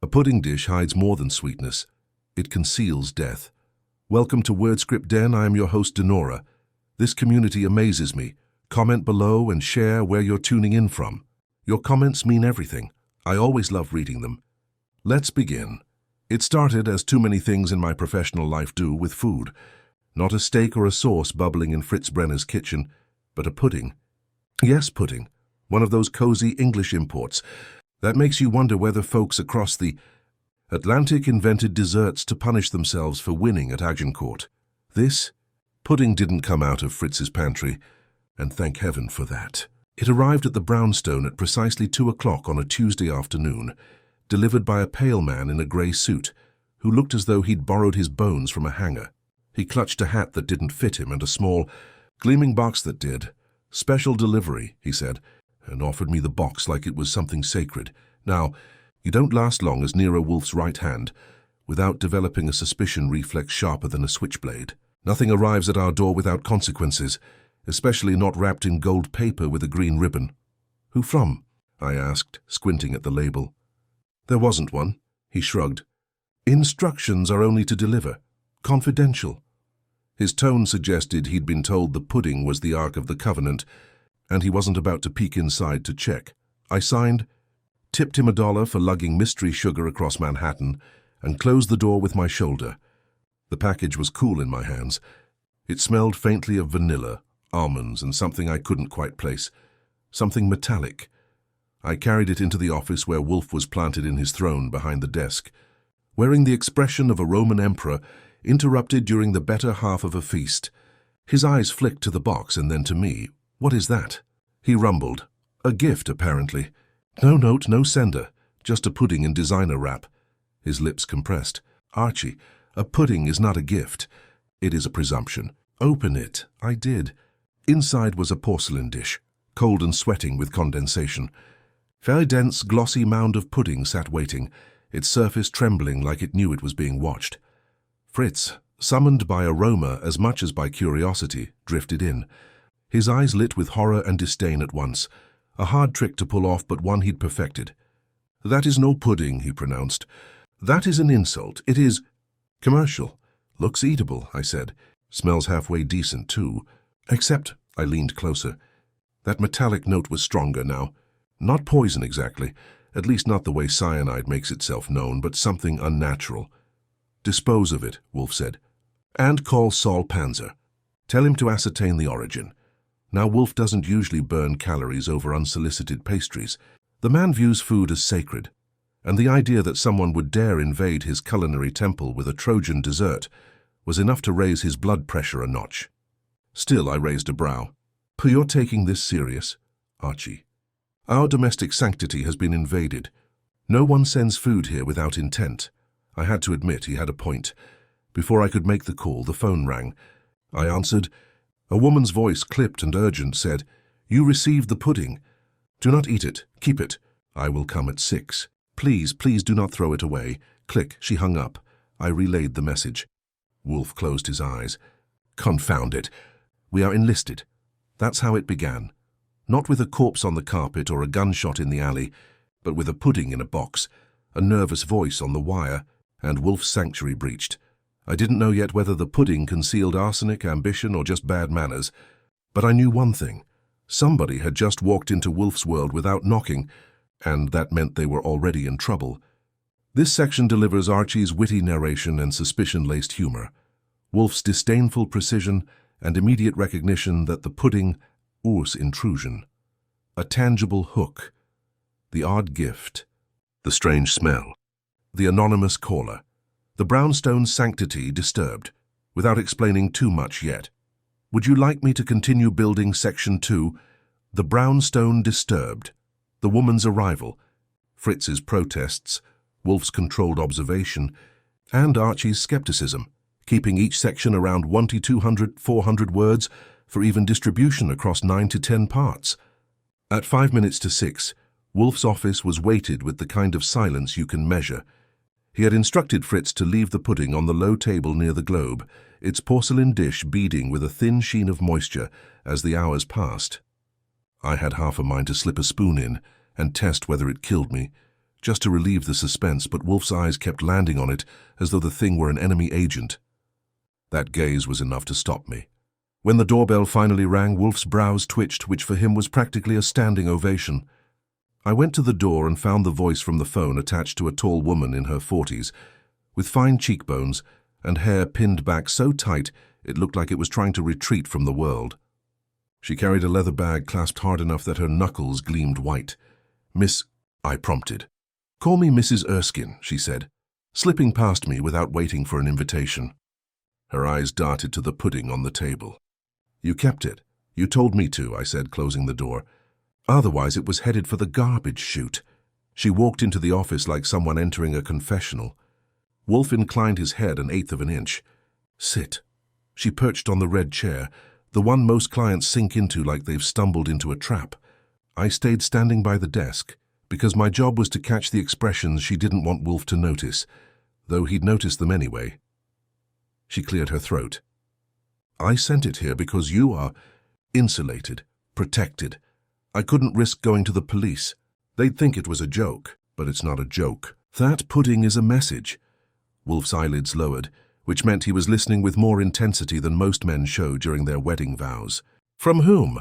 A pudding dish hides more than sweetness. It conceals death. Welcome to WordScript Den. I am your host, Denora. This community amazes me. Comment below and share where you're tuning in from. Your comments mean everything. I always love reading them. Let's begin. It started as too many things in my professional life do with food. Not a steak or a sauce bubbling in Fritz Brenner's kitchen, but a pudding. Yes, pudding. One of those cozy English imports that makes you wonder whether folks across the Atlantic invented desserts to punish themselves for winning at Agincourt. This pudding didn't come out of Fritz's pantry, and thank heaven for that. It arrived at the brownstone at precisely 2 o'clock on a Tuesday afternoon, delivered by a pale man in a grey suit, who looked as though he'd borrowed his bones from a hanger. He clutched a hat that didn't fit him and a small, gleaming box that did. "Special delivery," he said, and offered me the box like it was something sacred. Now, you don't last long as Nero Wolfe's right hand without developing a suspicion reflex sharper than a switchblade. Nothing arrives at our door without consequences, especially not wrapped in gold paper with a green ribbon. "Who from?" I asked, squinting at the label. "There wasn't one," he shrugged. "Instructions are only to deliver. Confidential." His tone suggested he'd been told the pudding was the Ark of the Covenant, and he wasn't about to peek inside to check. I signed, tipped him $1 for lugging mystery sugar across Manhattan, and closed the door with my shoulder. The package was cool in my hands. It smelled faintly of vanilla, almonds, and something I couldn't quite place. Something metallic. I carried it into the office where Wolfe was planted in his throne behind the desk, wearing the expression of a Roman emperor interrupted during the better half of a feast. His eyes flicked to the box and then to me. "What is that?" He rumbled. "A gift, apparently. No note, no sender. Just a pudding in designer wrap." His lips compressed. "Archie, a pudding is not a gift. It is a presumption." "Open it." I did. Inside was a porcelain dish, cold and sweating with condensation. Very dense, glossy mound of pudding sat waiting, its surface trembling like it knew it was being watched. Fritz, summoned by aroma as much as by curiosity, drifted in. His eyes lit with horror and disdain at once, a hard trick to pull off but one he'd perfected. "That is no pudding," he pronounced. "That is an insult. It is commercial. Looks eatable," I said. "Smells halfway decent, too. Except," I leaned closer. That metallic note was stronger now. Not poison exactly, at least not the way cyanide makes itself known, but something unnatural. "Dispose of it," Wolfe said. "And call Saul Panzer. Tell him to ascertain the origin." Now, Wolfe doesn't usually burn calories over unsolicited pastries. The man views food as sacred, and the idea that someone would dare invade his culinary temple with a Trojan dessert was enough to raise his blood pressure a notch. Still, I raised a brow. "You're taking this serious, Archie. Our domestic sanctity has been invaded. No one sends food here without intent." I had to admit he had a point. Before I could make the call, the phone rang. I answered. A woman's voice, clipped and urgent, said, "You received the pudding. Do not eat it. Keep it. I will come at 6. Please, please do not throw it away." Click, she hung up. I relayed the message. Wolfe closed his eyes. "Confound it. We are enlisted." That's how it began. Not with a corpse on the carpet or a gunshot in the alley, but with a pudding in a box, a nervous voice on the wire, and Wolfe's sanctuary breached. I didn't know yet whether the pudding concealed arsenic, ambition, or just bad manners, but I knew one thing. Somebody had just walked into Wolfe's world without knocking, and that meant they were already in trouble. This section delivers Archie's witty narration and suspicion-laced humor, Wolfe's disdainful precision and immediate recognition that the pudding was intrusion. A tangible hook, the odd gift, the strange smell, the anonymous caller. The brownstone's sanctity disturbed, without explaining too much yet. "Would you like me to continue building Section 2? The brownstone disturbed. The woman's arrival. Fritz's protests, Wolfe's controlled observation, and Archie's skepticism, keeping each section around 1 to 200, 400 words for even distribution across 9 to 10 parts. At 5 minutes to 6, Wolfe's office was weighted with the kind of silence you can measure. He had instructed Fritz to leave the pudding on the low table near the globe, its porcelain dish beading with a thin sheen of moisture as the hours passed. I had half a mind to slip a spoon in and test whether it killed me, just to relieve the suspense, but Wolfe's eyes kept landing on it as though the thing were an enemy agent. That gaze was enough to stop me. When the doorbell finally rang, Wolfe's brows twitched, which for him was practically a standing ovation. I went to the door and found the voice from the phone attached to a tall woman in her 40s, with fine cheekbones and hair pinned back so tight it looked like it was trying to retreat from the world. She carried a leather bag clasped hard enough that her knuckles gleamed white. "Miss," I prompted. "Call me Mrs. Erskine," she said, slipping past me without waiting for an invitation. Her eyes darted to the pudding on the table. "You kept it. You told me to," I said, closing the door. "Otherwise it was headed for the garbage chute." She walked into the office like someone entering a confessional. Wolfe inclined his head an eighth of an inch. "Sit." She perched on the red chair, the one most clients sink into like they've stumbled into a trap. I stayed standing by the desk, because my job was to catch the expressions she didn't want Wolfe to notice, though he'd noticed them anyway. She cleared her throat. "I sent it here because you are insulated, protected. I couldn't risk going to the police. They'd think it was a joke, but it's not a joke. That pudding is a message." Wolfe's eyelids lowered, which meant he was listening with more intensity than most men show during their wedding vows. "From whom?"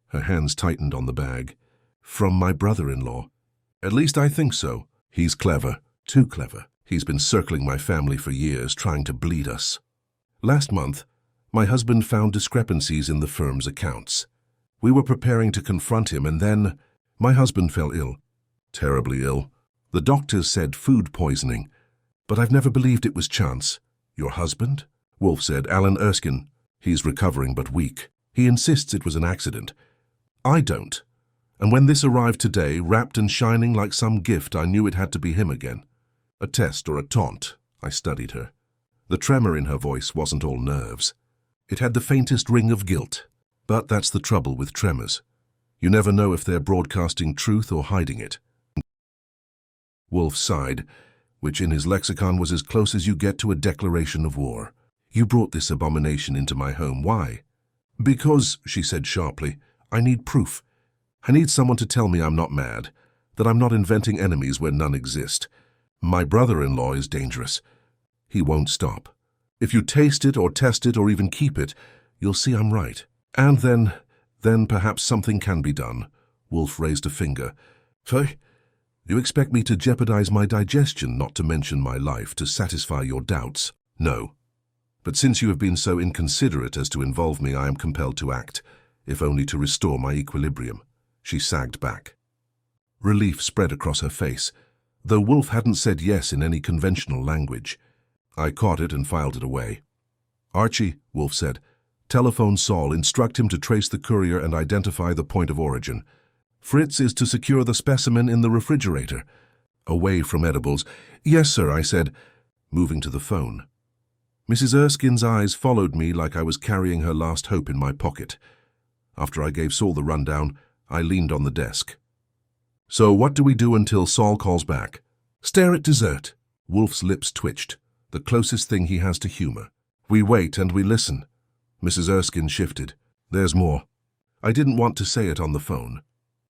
Her hands tightened on the bag. "From my brother-in-law. At least I think so. He's clever, too clever. He's been circling my family for years, trying to bleed us. Last month, my husband found discrepancies in the firm's accounts. We were preparing to confront him, and then my husband fell ill. Terribly ill. The doctors said food poisoning, but I've never believed it was chance." "Your husband?" Wolfe said. "Alan Erskine. He's recovering but weak. He insists it was an accident. I don't. And when this arrived today, wrapped and shining like some gift, I knew it had to be him again. A test or a taunt." I studied her. The tremor in her voice wasn't all nerves. It had the faintest ring of guilt. But that's the trouble with tremors. You never know if they're broadcasting truth or hiding it. Wolfe sighed, which in his lexicon was as close as you get to a declaration of war. "You brought this abomination into my home. Why?" "Because," she said sharply, "I need proof. I need someone to tell me I'm not mad, that I'm not inventing enemies where none exist. My brother-in-law is dangerous. He won't stop. If you taste it or test it or even keep it, you'll see I'm right. And then perhaps something can be done." Wolfe raised a finger. "Hey, you expect me to jeopardize my digestion, not to mention my life, to satisfy your doubts?" "No. But since you have been so inconsiderate as to involve me, I am compelled to act, if only to restore my equilibrium." She sagged back. Relief spread across her face, though Wolfe hadn't said yes in any conventional language. I caught it and filed it away. "Archie," Wolfe said, "telephone Saul, instruct him to trace the courier and identify the point of origin. Fritz is to secure the specimen in the refrigerator, away from edibles." "Yes, sir," I said, moving to the phone. Mrs. Erskine's eyes followed me like I was carrying her last hope in my pocket. After I gave Saul the rundown, I leaned on the desk. "So what do we do until Saul calls back?" "Stare at dessert." Wolfe's lips twitched, the closest thing he has to humor. "We wait and we listen." Mrs. Erskine shifted. "There's more. I didn't want to say it on the phone.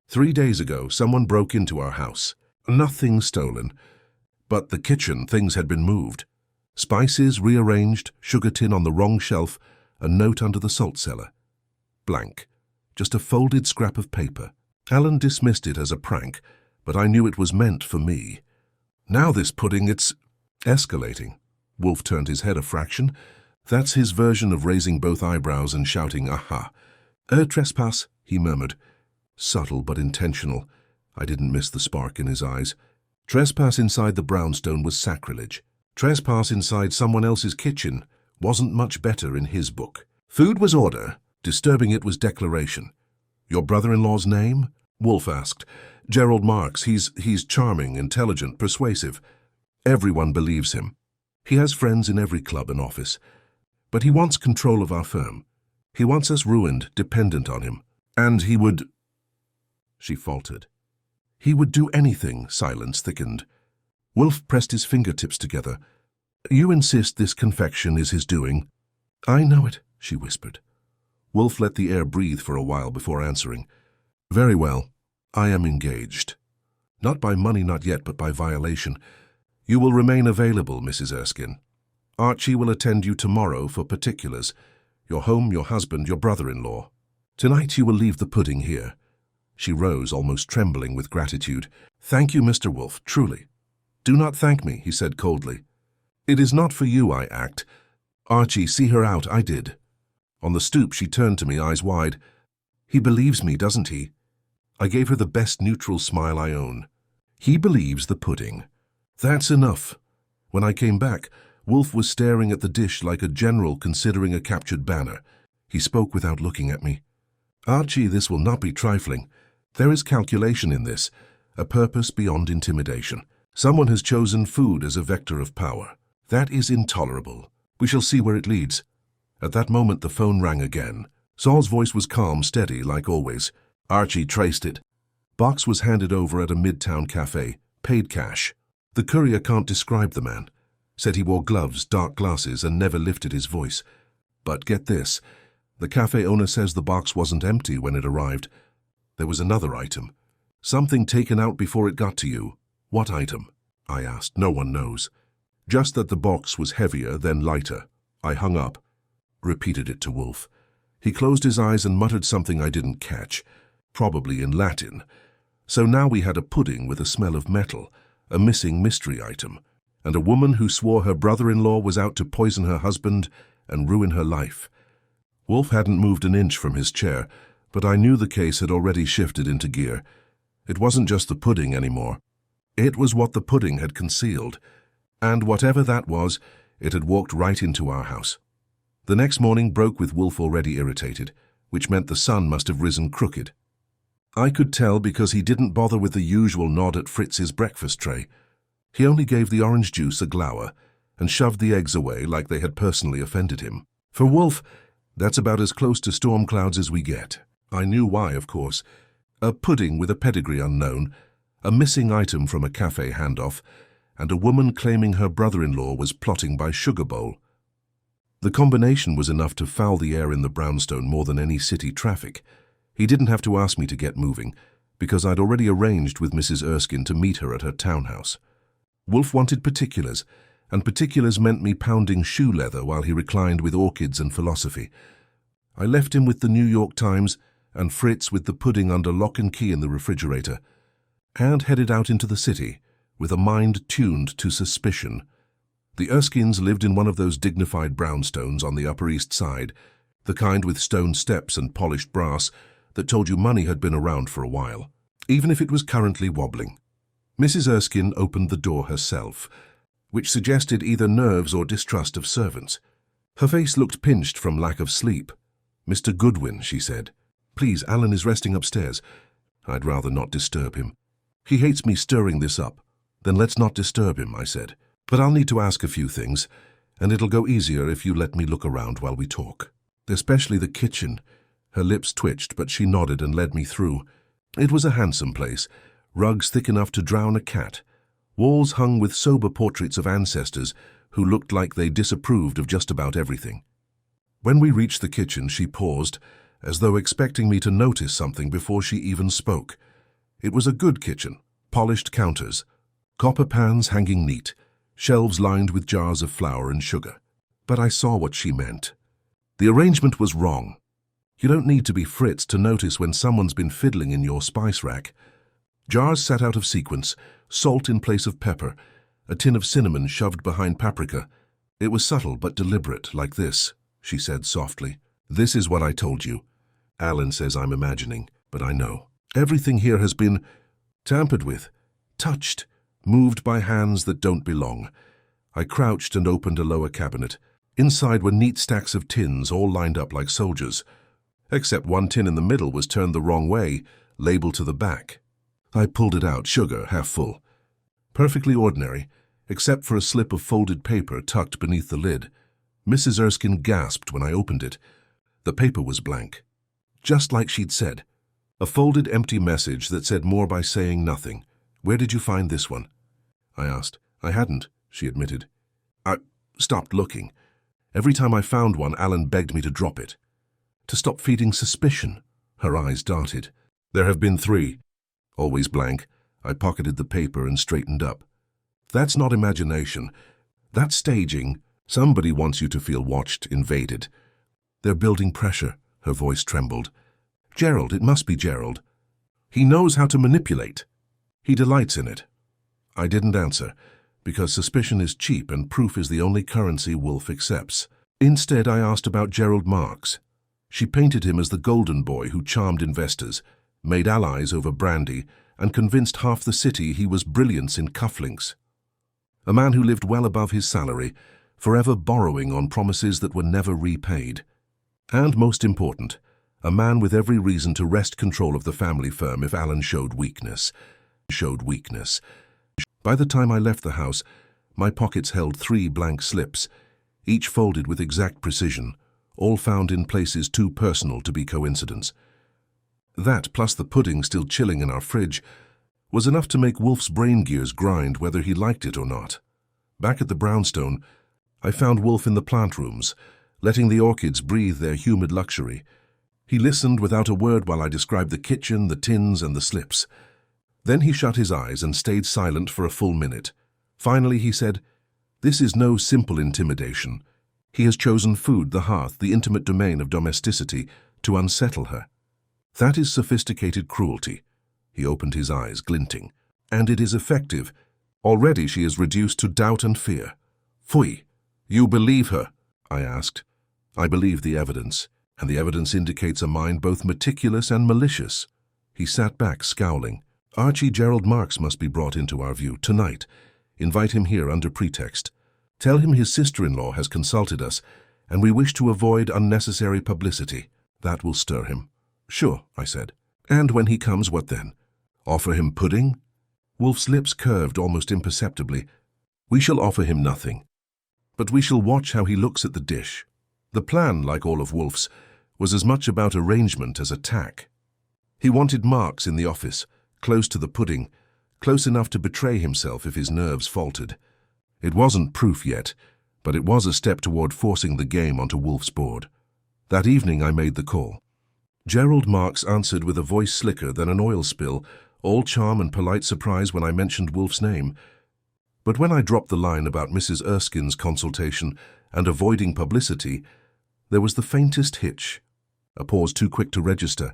3 days ago, someone broke into our house. Nothing stolen. But the kitchen, things had been moved. Spices rearranged, sugar tin on the wrong shelf, a note under the salt cellar. Blank. Just a folded scrap of paper. Alan dismissed it as a prank, but I knew it was meant for me. Now this pudding, it's escalating." Wolfe turned his head a fraction. That's his version of raising both eyebrows and shouting, "Aha!" Trespass," he murmured. Subtle but intentional. I didn't miss the spark in his eyes. Trespass inside the brownstone was sacrilege. Trespass inside someone else's kitchen wasn't much better in his book. Food was order. Disturbing it was declaration. "Your brother-in-law's name?" Wolfe asked. "Gerald Marks. He's charming, intelligent, persuasive. Everyone believes him. He has friends in every club and office. But he wants control of our firm. He wants us ruined, dependent on him. And he would—" She faltered. "He would do anything." Silence thickened. Wolfe pressed his fingertips together. "You insist this confection is his doing?" "I know it," she whispered. Wolfe let the air breathe for a while before answering. "Very well. I am engaged." Not by money, not yet, but by violation. You will remain available, Mrs. Erskine. Archie will attend you tomorrow for particulars. Your home, your husband, your brother-in-law. Tonight you will leave the pudding here." She rose, almost trembling with gratitude. "Thank you, Mr. Wolfe, truly." "Do not thank me," he said coldly. "It is not for you I act. Archie, see her out, I did." On the stoop she turned to me, eyes wide. "He believes me, doesn't he?" I gave her the best neutral smile I own. "He believes the pudding. That's enough." When I came back, Wolfe was staring at the dish like a general considering a captured banner. He spoke without looking at me. "Archie, this will not be trifling. There is calculation in this, a purpose beyond intimidation. Someone has chosen food as a vector of power. That is intolerable. We shall see where it leads." At that moment the phone rang again. Saul's voice was calm, steady, like always. "Archie traced it." Box was handed over at a midtown cafe, paid cash. The courier can't describe the man. Said he wore gloves, dark glasses, and never lifted his voice. But get this, the cafe owner says the box wasn't empty when it arrived. There was another item. Something taken out before it got to you. "What item?" I asked. "No one knows. Just that the box was heavier, then lighter." I hung up, repeated it to Wolfe. He closed his eyes and muttered something I didn't catch, probably in Latin. So now we had a pudding with a smell of metal, a missing mystery item, and a woman who swore her brother-in-law was out to poison her husband and ruin her life. Wolfe hadn't moved an inch from his chair, but I knew the case had already shifted into gear. It wasn't just the pudding anymore. It was what the pudding had concealed. And whatever that was, it had walked right into our house. The next morning broke with Wolfe already irritated, which meant the sun must have risen crooked. I could tell because he didn't bother with the usual nod at Fritz's breakfast tray. He only gave the orange juice a glower and shoved the eggs away like they had personally offended him. For Wolfe, that's about as close to storm clouds as we get. I knew why, of course. A pudding with a pedigree unknown, a missing item from a cafe handoff, and a woman claiming her brother-in-law was plotting by sugar bowl. The combination was enough to foul the air in the brownstone more than any city traffic. He didn't have to ask me to get moving, because I'd already arranged with Mrs. Erskine to meet her at her townhouse. Wolfe wanted particulars, and particulars meant me pounding shoe leather while he reclined with orchids and philosophy. I left him with the New York Times and Fritz with the pudding under lock and key in the refrigerator, and headed out into the city with a mind tuned to suspicion. The Erskines lived in one of those dignified brownstones on the Upper East Side, the kind with stone steps and polished brass that told you money had been around for a while, even if it was currently wobbling. Mrs. Erskine opened the door herself, which suggested either nerves or distrust of servants. Her face looked pinched from lack of sleep. "Mr. Goodwin," she said. "Please, Alan is resting upstairs. I'd rather not disturb him. He hates me stirring this up." "Then let's not disturb him," I said. "But I'll need to ask a few things, and it'll go easier if you let me look around while we talk. Especially the kitchen." Her lips twitched, but she nodded and led me through. It was a handsome place, rugs thick enough to drown a cat, walls hung with sober portraits of ancestors who looked like they disapproved of just about everything. When we reached the kitchen, she paused, as though expecting me to notice something before she even spoke. It was a good kitchen, polished counters, copper pans hanging neat, shelves lined with jars of flour and sugar. But I saw what she meant. The arrangement was wrong. You don't need to be Fritz to notice when someone's been fiddling in your spice rack. Jars sat out of sequence, salt in place of pepper, a tin of cinnamon shoved behind paprika. It was subtle but deliberate, like this, she said softly. "This is what I told you. Alan says I'm imagining, but I know. Everything here has been tampered with, touched, moved by hands that don't belong." I crouched and opened a lower cabinet. Inside were neat stacks of tins, all lined up like soldiers. Except one tin in the middle was turned the wrong way, labeled to the back. I pulled it out, sugar, half full. Perfectly ordinary, except for a slip of folded paper tucked beneath the lid. Mrs. Erskine gasped when I opened it. The paper was blank. Just like she'd said. A folded empty message that said more by saying nothing. "Where did you find this one?" I asked. "I hadn't," she admitted. "I stopped looking. Every time I found one, Alan begged me to drop it. To stop feeding suspicion." Her eyes darted. "There have been 3. Always blank. I pocketed the paper and straightened up. That's not imagination. That's staging. Somebody wants you to feel watched, invaded. They're building pressure. Her voice trembled. Gerald, it must be Gerald. He knows how to manipulate. He delights in it. I didn't answer, because suspicion is cheap and proof is the only currency Wolfe accepts. Instead, I asked about Gerald Marks. She painted him as the golden boy who charmed investors, made allies over brandy, and convinced half the city he was brilliance in cufflinks. A man who lived well above his salary, forever borrowing on promises that were never repaid. And most important, a man with every reason to wrest control of the family firm if Alan showed weakness. By the time I left the house, my pockets held 3 blank slips, each folded with exact precision, all found in places too personal to be coincidence. That, plus the pudding still chilling in our fridge, was enough to make Wolfe's brain gears grind whether he liked it or not. Back at the brownstone, I found Wolfe in the plant rooms, letting the orchids breathe their humid luxury. He listened without a word while I described the kitchen, the tins, and the slips. Then he shut his eyes and stayed silent for a full minute. Finally he said, "This is no simple intimidation. He has chosen food, the hearth, the intimate domain of domesticity, to unsettle her. That is sophisticated cruelty." He opened his eyes, glinting. "And it is effective. Already she is reduced to doubt and fear." "Phui! You believe her?" I asked. "I believe the evidence, and the evidence indicates a mind both meticulous and malicious." He sat back, scowling. "Archie Gerald Marks must be brought into our view tonight. Invite him here under pretext. Tell him his sister-in-law has consulted us, and we wish to avoid unnecessary publicity. That will stir him." "Sure," I said. "And when he comes, what then? Offer him pudding?" Wolfe's lips curved almost imperceptibly. "We shall offer him nothing. But we shall watch how he looks at the dish." The plan, like all of Wolfe's, was as much about arrangement as attack. He wanted Marks in the office, close to the pudding, close enough to betray himself if his nerves faltered. It wasn't proof yet, but it was a step toward forcing the game onto Wolfe's board. That evening I made the call. Gerald Marks answered with a voice slicker than an oil spill, all charm and polite surprise when I mentioned Wolfe's name. But when I dropped the line about Mrs. Erskine's consultation and avoiding publicity, there was the faintest hitch, a pause too quick to register,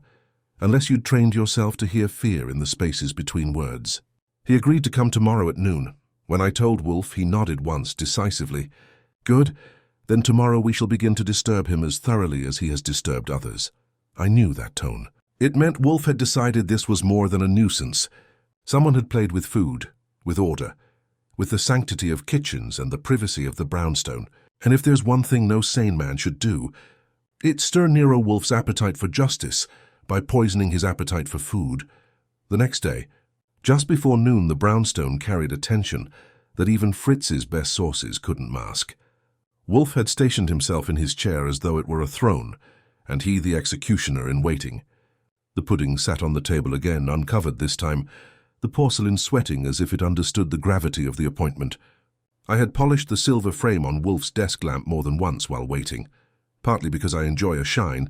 unless you'd trained yourself to hear fear in the spaces between words. He agreed to come tomorrow at noon. When I told Wolfe, he nodded once, decisively. "Good, then tomorrow we shall begin to disturb him as thoroughly as he has disturbed others." I knew that tone. It meant Wolfe had decided this was more than a nuisance. Someone had played with food, with order, with the sanctity of kitchens and the privacy of the brownstone. And if there's one thing no sane man should do, it's stir Nero Wolfe's appetite for justice by poisoning his appetite for food. The next day, just before noon, the brownstone carried a tension that even Fritz's best sources couldn't mask. Wolfe had stationed himself in his chair as though it were a throne, and he the executioner in waiting. The pudding sat on the table again, uncovered this time, the porcelain sweating as if it understood the gravity of the appointment. I had polished the silver frame on Wolfe's desk lamp more than once while waiting, partly because I enjoy a shine,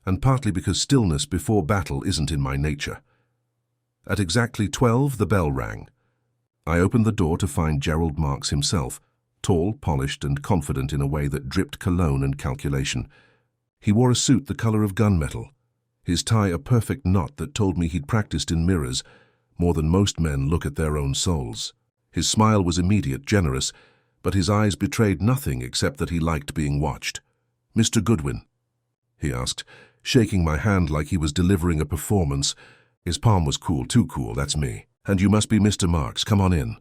and partly because stillness before battle isn't in my nature. At exactly 12, the bell rang. I opened the door to find Gerald Marks himself, tall, polished, and confident in a way that dripped cologne and calculation. He wore a suit the color of gunmetal, his tie a perfect knot that told me he'd practiced in mirrors more than most men look at their own souls. His smile was immediate, generous, but his eyes betrayed nothing except that he liked being watched. "Mr. Goodwin?" he asked, shaking my hand like he was delivering a performance. His palm was cool, too cool, that's me. "And you must be Mr. Marks. Come on in.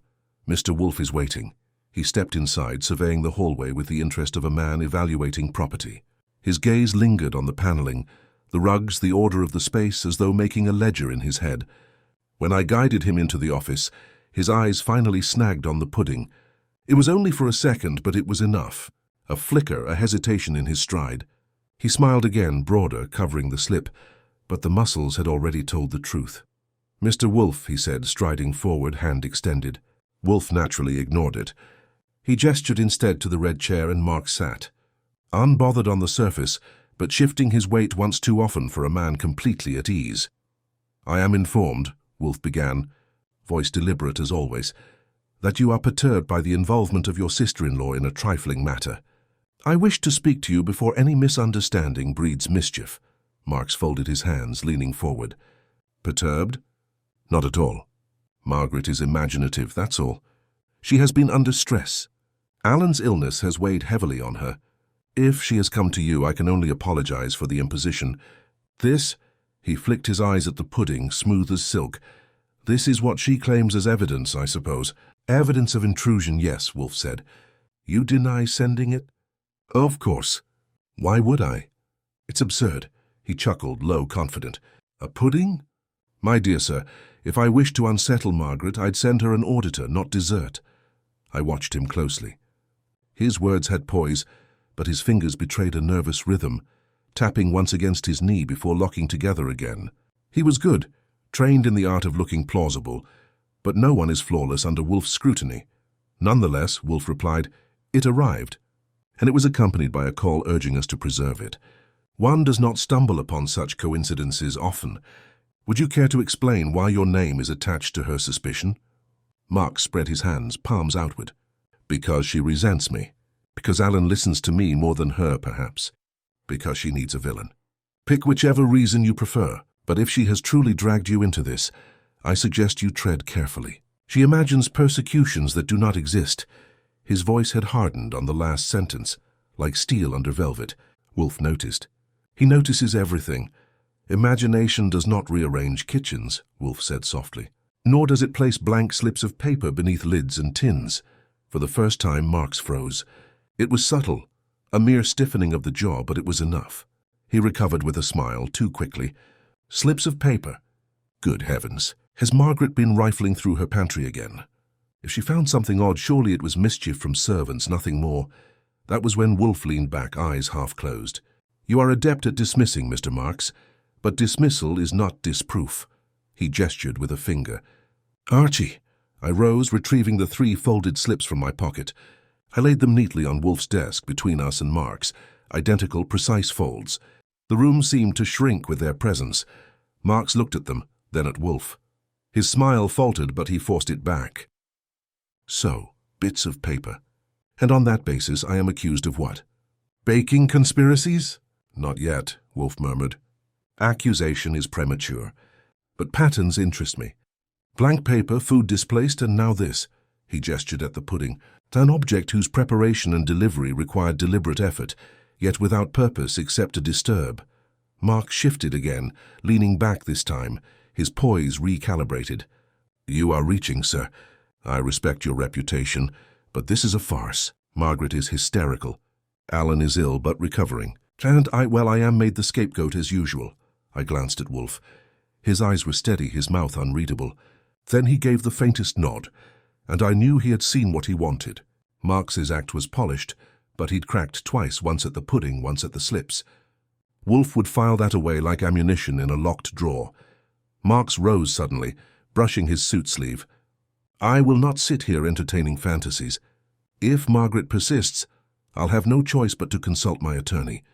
Mr. Wolfe is waiting." He stepped inside, surveying the hallway with the interest of a man evaluating property. His gaze lingered on the paneling, the rugs, the order of the space, as though making a ledger in his head. When I guided him into the office, his eyes finally snagged on the pudding. It was only for a second, but it was enough. A flicker, a hesitation in his stride. He smiled again, broader, covering the slip, but the muscles had already told the truth. "Mr. Wolfe," he said, striding forward, hand extended. Wolfe naturally ignored it. He gestured instead to the red chair, and Marks sat, unbothered on the surface, but shifting his weight once too often for a man completely at ease. "I am informed," Wolfe began, voice deliberate as always, "that you are perturbed by the involvement of your sister-in-law in a trifling matter. I wish to speak to you before any misunderstanding breeds mischief." Marks folded his hands, leaning forward. "Perturbed? Not at all. Margaret is imaginative, that's all. She has been under stress. Alan's illness has weighed heavily on her. If she has come to you, I can only apologize for the imposition. This," he flicked his eyes at the pudding, smooth as silk, "this is what she claims as evidence, I suppose." "Evidence of intrusion, yes," Wolfe said. "You deny sending it?" "Of course. Why would I? It's absurd." He chuckled, low, confident. "A pudding? My dear sir, if I wished to unsettle Margaret, I'd send her an auditor, not dessert." I watched him closely. His words had poise, but his fingers betrayed a nervous rhythm, tapping once against his knee before locking together again. He was good, trained in the art of looking plausible, but no one is flawless under Wolfe's scrutiny. Nonetheless, Wolfe replied, "It arrived, and it was accompanied by a call urging us to preserve it. One does not stumble upon such coincidences often. Would you care to explain why your name is attached to her suspicion?" Marks spread his hands, palms outward. "Because she resents me. Because Alan listens to me more than her, perhaps. Because she needs a villain. Pick whichever reason you prefer, but if she has truly dragged you into this, I suggest you tread carefully. She imagines persecutions that do not exist." His voice had hardened on the last sentence, like steel under velvet. Wolfe noticed. "He notices everything. Imagination does not rearrange kitchens," Wolfe said softly. "Nor does it place blank slips of paper beneath lids and tins." For the first time, Marks froze. It was subtle, a mere stiffening of the jaw, but it was enough. He recovered with a smile, too quickly. "Slips of paper? Good heavens. Has Margaret been rifling through her pantry again? If she found something odd, surely it was mischief from servants, nothing more." That was when Wolfe leaned back, eyes half closed. "You are adept at dismissing, Mr. Marks, but dismissal is not disproof." He gestured with a finger. "Archie." I rose, retrieving the 3 folded slips from my pocket. I laid them neatly on Wolfe's desk between us and Marks, identical, precise folds. The room seemed to shrink with their presence. Marks looked at them, then at Wolfe. His smile faltered, but he forced it back. "So, bits of paper. And on that basis, I am accused of what? Baking conspiracies?" "Not yet," Wolfe murmured. "Accusation is premature. But patterns interest me. Blank paper, food displaced, and now this." He gestured at the pudding. "An object whose preparation and delivery required deliberate effort, yet without purpose except to disturb." Mark shifted again, leaning back this time, his poise recalibrated. "You are reaching, sir. I respect your reputation, but this is a farce. Margaret is hysterical. Alan is ill but recovering. And I am made the scapegoat as usual." I glanced at Wolfe. His eyes were steady, his mouth unreadable. Then he gave the faintest nod, and I knew he had seen what he wanted. Marks's act was polished, but he'd cracked twice, once at the pudding, once at the slips. Wolfe would file that away like ammunition in a locked drawer. Marks rose suddenly, brushing his suit sleeve. "I will not sit here entertaining fantasies. If Margaret persists, I'll have no choice but to consult my attorney.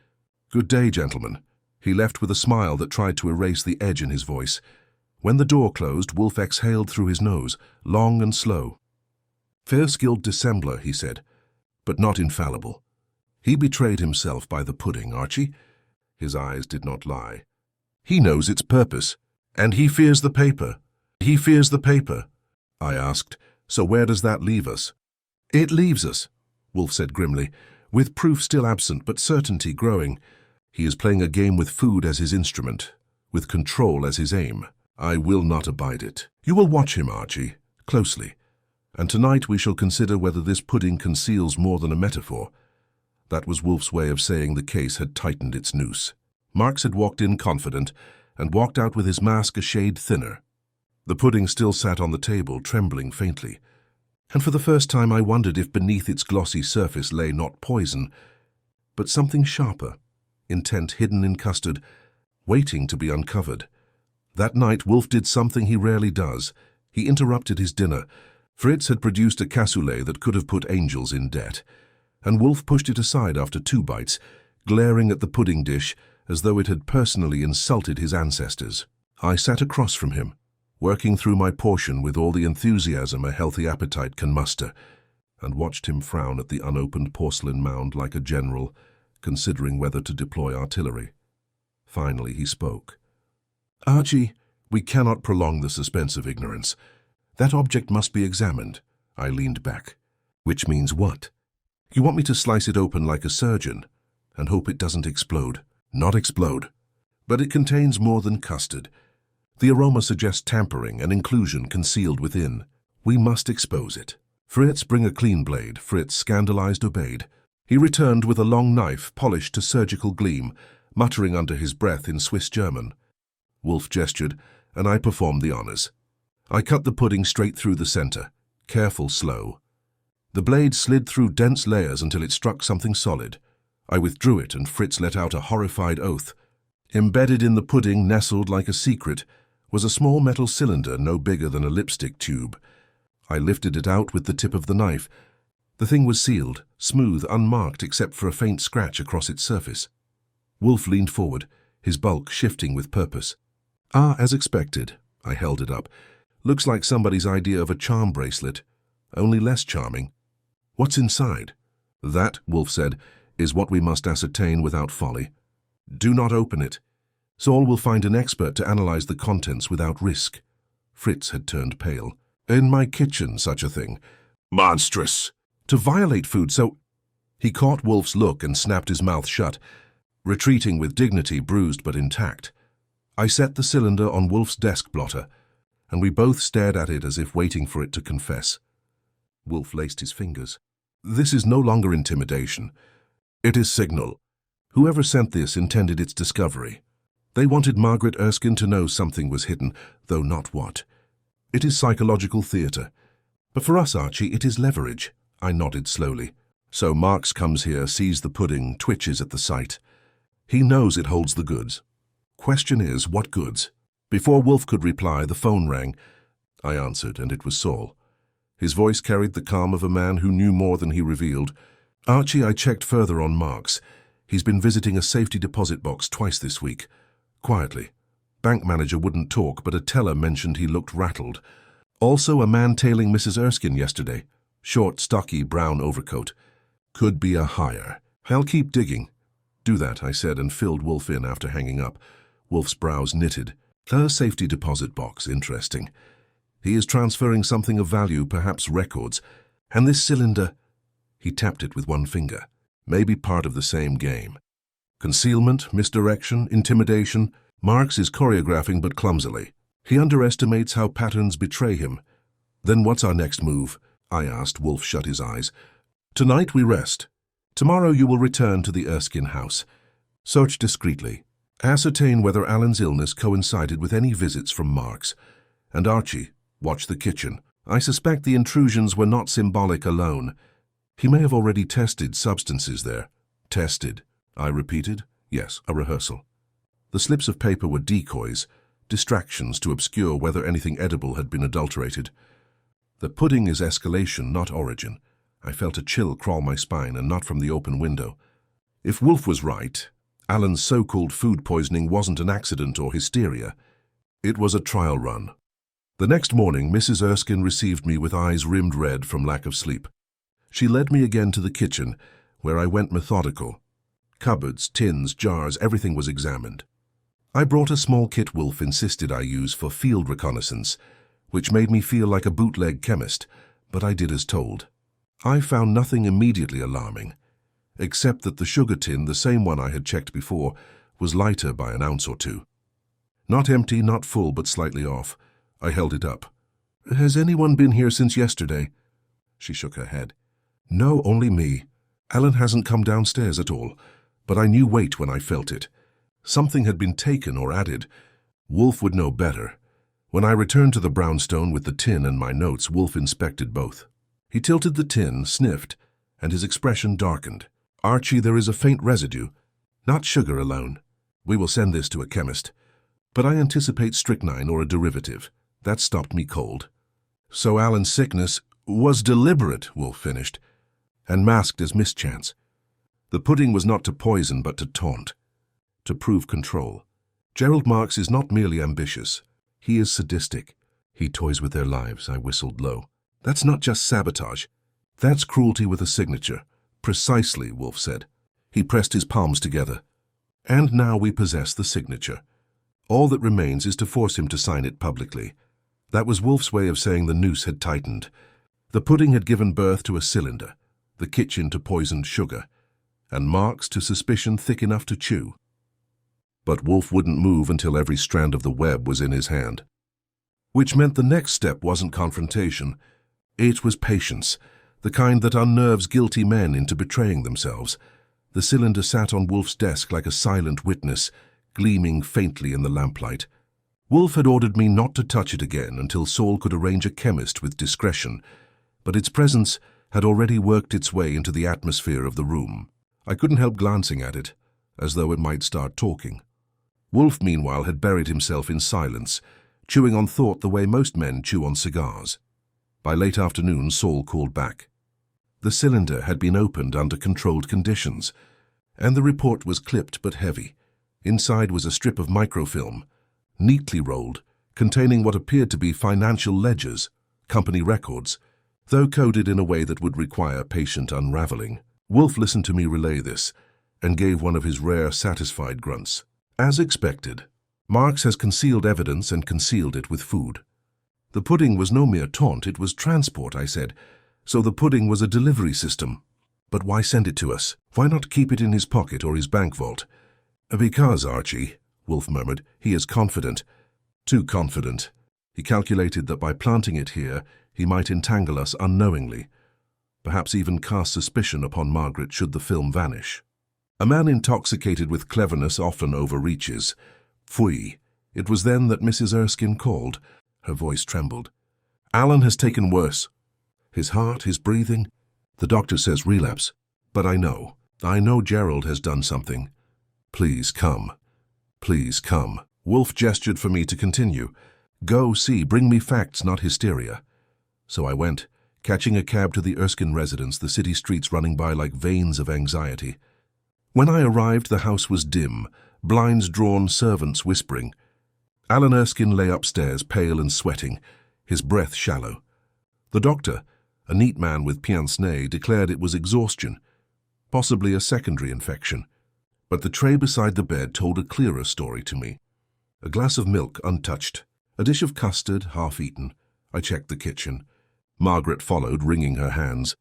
Good day, gentlemen." He left with a smile that tried to erase the edge in his voice. When the door closed, Wolfe exhaled through his nose, long and slow. "Fair-skilled dissembler," he said, "but not infallible. He betrayed himself by the pudding, Archie." His eyes did not lie. "He knows its purpose, and he fears the paper." "He fears the paper?" I asked. "So where does that leave us?" "It leaves us," Wolfe said grimly, "with proof still absent but certainty growing. He is playing a game with food as his instrument, with control as his aim. I will not abide it. You will watch him, Archie, closely, and tonight we shall consider whether this pudding conceals more than a metaphor." That was Wolfe's way of saying the case had tightened its noose. Marks had walked in confident, and walked out with his mask a shade thinner. The pudding still sat on the table, trembling faintly, and for the first time I wondered if beneath its glossy surface lay not poison, but something sharper, intent hidden in custard, waiting to be uncovered. That night Wolfe did something he rarely does. He interrupted his dinner. Fritz had produced a cassoulet that could have put angels in debt, and Wolfe pushed it aside after 2 bites, glaring at the pudding dish as though it had personally insulted his ancestors. I sat across from him, working through my portion with all the enthusiasm a healthy appetite can muster, and watched him frown at the unopened porcelain mound like a general, considering whether to deploy artillery. Finally he spoke. "Archie, we cannot prolong the suspense of ignorance. That object must be examined." I leaned back. "Which means what? You want me to slice it open like a surgeon and hope it doesn't explode?" "Not explode. But it contains more than custard. The aroma suggests tampering and inclusion concealed within. We must expose it." "Fritz, bring a clean blade." Fritz, scandalized, obeyed. He returned with a long knife polished to surgical gleam, muttering under his breath in Swiss German. Wolfe gestured, and I performed the honors. I cut the pudding straight through the center, careful, slow. The blade slid through dense layers until it struck something solid. I withdrew it, and Fritz let out a horrified oath. Embedded in the pudding, nestled like a secret, was a small metal cylinder no bigger than a lipstick tube. I lifted it out with the tip of the knife. The thing was sealed, smooth, unmarked except for a faint scratch across its surface. Wolfe leaned forward, his bulk shifting with purpose. "Ah, as expected." I held it up. "Looks like somebody's idea of a charm bracelet, only less charming." "What's inside?" "That," Wolfe said, "is what we must ascertain without folly. Do not open it. Saul will find an expert to analyze the contents without risk." Fritz had turned pale. "In my kitchen, such a thing." "Monstrous!" "To violate food, so—" He caught Wolfe's look and snapped his mouth shut, retreating with dignity, bruised but intact. I set the cylinder on Wolfe's desk blotter, and we both stared at it as if waiting for it to confess. Wolfe laced his fingers. "This is no longer intimidation. It is signal. Whoever sent this intended its discovery. They wanted Margaret Erskine to know something was hidden, though not what. It is psychological theater. But for us, Archie, it is leverage." I nodded slowly. "So Marks comes here, sees the pudding, twitches at the sight. He knows it holds the goods. Question is, what goods?" Before Wolfe could reply, the phone rang. I answered, and it was Saul. His voice carried the calm of a man who knew more than he revealed. "Archie, I checked further on Marks. He's been visiting a safety deposit box twice this week. Quietly. Bank manager wouldn't talk, but a teller mentioned he looked rattled. Also a man tailing Mrs. Erskine yesterday. Short, stocky, brown overcoat. Could be a hire. I'll keep digging." "Do that," I said, and filled Wolfe in after hanging up. Wolfe's brows knitted. "A safety deposit box, interesting. He is transferring something of value, perhaps records. And this cylinder—" He tapped it with one finger. "Maybe part of the same game. Concealment, misdirection, intimidation. Marks is choreographing but clumsily. He underestimates how patterns betray him." "Then what's our next move?" I asked. Wolfe shut his eyes. "Tonight we rest. Tomorrow you will return to the Erskine house. Search discreetly. Ascertain whether Alan's illness coincided with any visits from Marks. And Archie, watch the kitchen. I suspect the intrusions were not symbolic alone. He may have already tested substances there." "Tested?" I repeated. "Yes, a rehearsal." The slips of paper were decoys, distractions to obscure whether anything edible had been adulterated. The pudding is escalation, not origin. I felt a chill crawl my spine, and not from the open window. If Wolfe was right, Alan's so-called food poisoning wasn't an accident or hysteria. It was a trial run. The next morning, Mrs. Erskine received me with eyes rimmed red from lack of sleep. She led me again to the kitchen, where I went methodical. Cupboards, tins, jars, everything was examined. I brought a small kit Wolfe insisted I use for field reconnaissance, which made me feel like a bootleg chemist, but I did as told. I found nothing immediately alarming, except that the sugar tin, the same one I had checked before, was lighter by an ounce or two. Not empty, not full, but slightly off. I held it up. "Has anyone been here since yesterday?" She shook her head. "No, only me. Alan hasn't come downstairs at all, but I knew weight when I felt it. Something had been taken or added. Wolfe would know better." When I returned to the brownstone with the tin and my notes, Wolfe inspected both. He tilted the tin, sniffed, and his expression darkened. "Archie, there is a faint residue. Not sugar alone. We will send this to a chemist. But I anticipate strychnine or a derivative. That stopped me cold." "So Alan's sickness was deliberate," Wolfe finished, "and masked as mischance. The pudding was not to poison but to taunt, to prove control. Gerald Marks is not merely ambitious. He is sadistic. He toys with their lives, I whistled low. That's not just sabotage. That's cruelty with a signature. Precisely, Wolfe said. He pressed his palms together. And now we possess the signature. All that remains is to force him to sign it publicly. That was Wolfe's way of saying the noose had tightened. The pudding had given birth to a cylinder, the kitchen to poisoned sugar, and Marks to suspicion thick enough to chew. But Wolfe wouldn't move until every strand of the web was in his hand. Which meant the next step wasn't confrontation. It was patience, the kind that unnerves guilty men into betraying themselves. The cylinder sat on Wolfe's desk like a silent witness, gleaming faintly in the lamplight. Wolfe had ordered me not to touch it again until Saul could arrange a chemist with discretion, but its presence had already worked its way into the atmosphere of the room. I couldn't help glancing at it, as though it might start talking. Wolfe, meanwhile, had buried himself in silence, chewing on thought the way most men chew on cigars. By late afternoon, Saul called back. The cylinder had been opened under controlled conditions, and the report was clipped but heavy. Inside was a strip of microfilm, neatly rolled, containing what appeared to be financial ledgers, company records, though coded in a way that would require patient unraveling. Wolfe listened to me relay this, and gave one of his rare, satisfied grunts. As expected, Marks has concealed evidence and concealed it with food. The pudding was no mere taunt, it was transport, I said. So the pudding was a delivery system. But why send it to us? Why not keep it in his pocket or his bank vault? Because, Archie, Wolfe murmured, he is confident. Too confident. He calculated that by planting it here, he might entangle us unknowingly. Perhaps even cast suspicion upon Margaret should the film vanish. A man intoxicated with cleverness often overreaches. Pfui. It was then that Mrs. Erskine called. Her voice trembled. Alan has taken worse. His heart, his breathing. The doctor says relapse. But I know Gerald has done something. Please come. Please come. Wolfe gestured for me to continue. Go see, bring me facts, not hysteria. So I went, catching a cab to the Erskine residence, the city streets running by like veins of anxiety. When I arrived, the house was dim, blinds drawn, servants whispering. Alan Erskine lay upstairs, pale and sweating, his breath shallow. The doctor, a neat man with pince-nez, declared it was exhaustion, possibly a secondary infection. But the tray beside the bed told a clearer story to me. A glass of milk untouched, a dish of custard half-eaten. I checked the kitchen. Margaret followed, wringing her hands.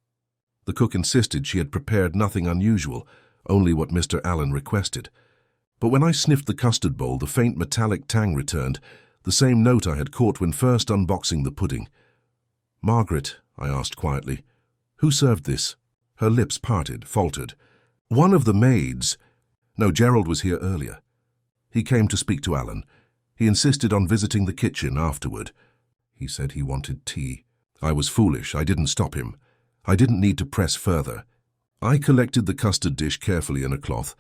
The cook insisted she had prepared nothing unusual, only what Mr. Allen requested. But when I sniffed the custard bowl, the faint metallic tang returned, the same note I had caught when first unboxing the pudding. Margaret, I asked quietly, who served this? Her lips parted, faltered. One of the maids. No, Gerald was here earlier. He came to speak to Alan. He insisted on visiting the kitchen afterward. He said he wanted tea. I was foolish. I didn't stop him. I didn't need to press further. I collected the custard dish carefully in a cloth,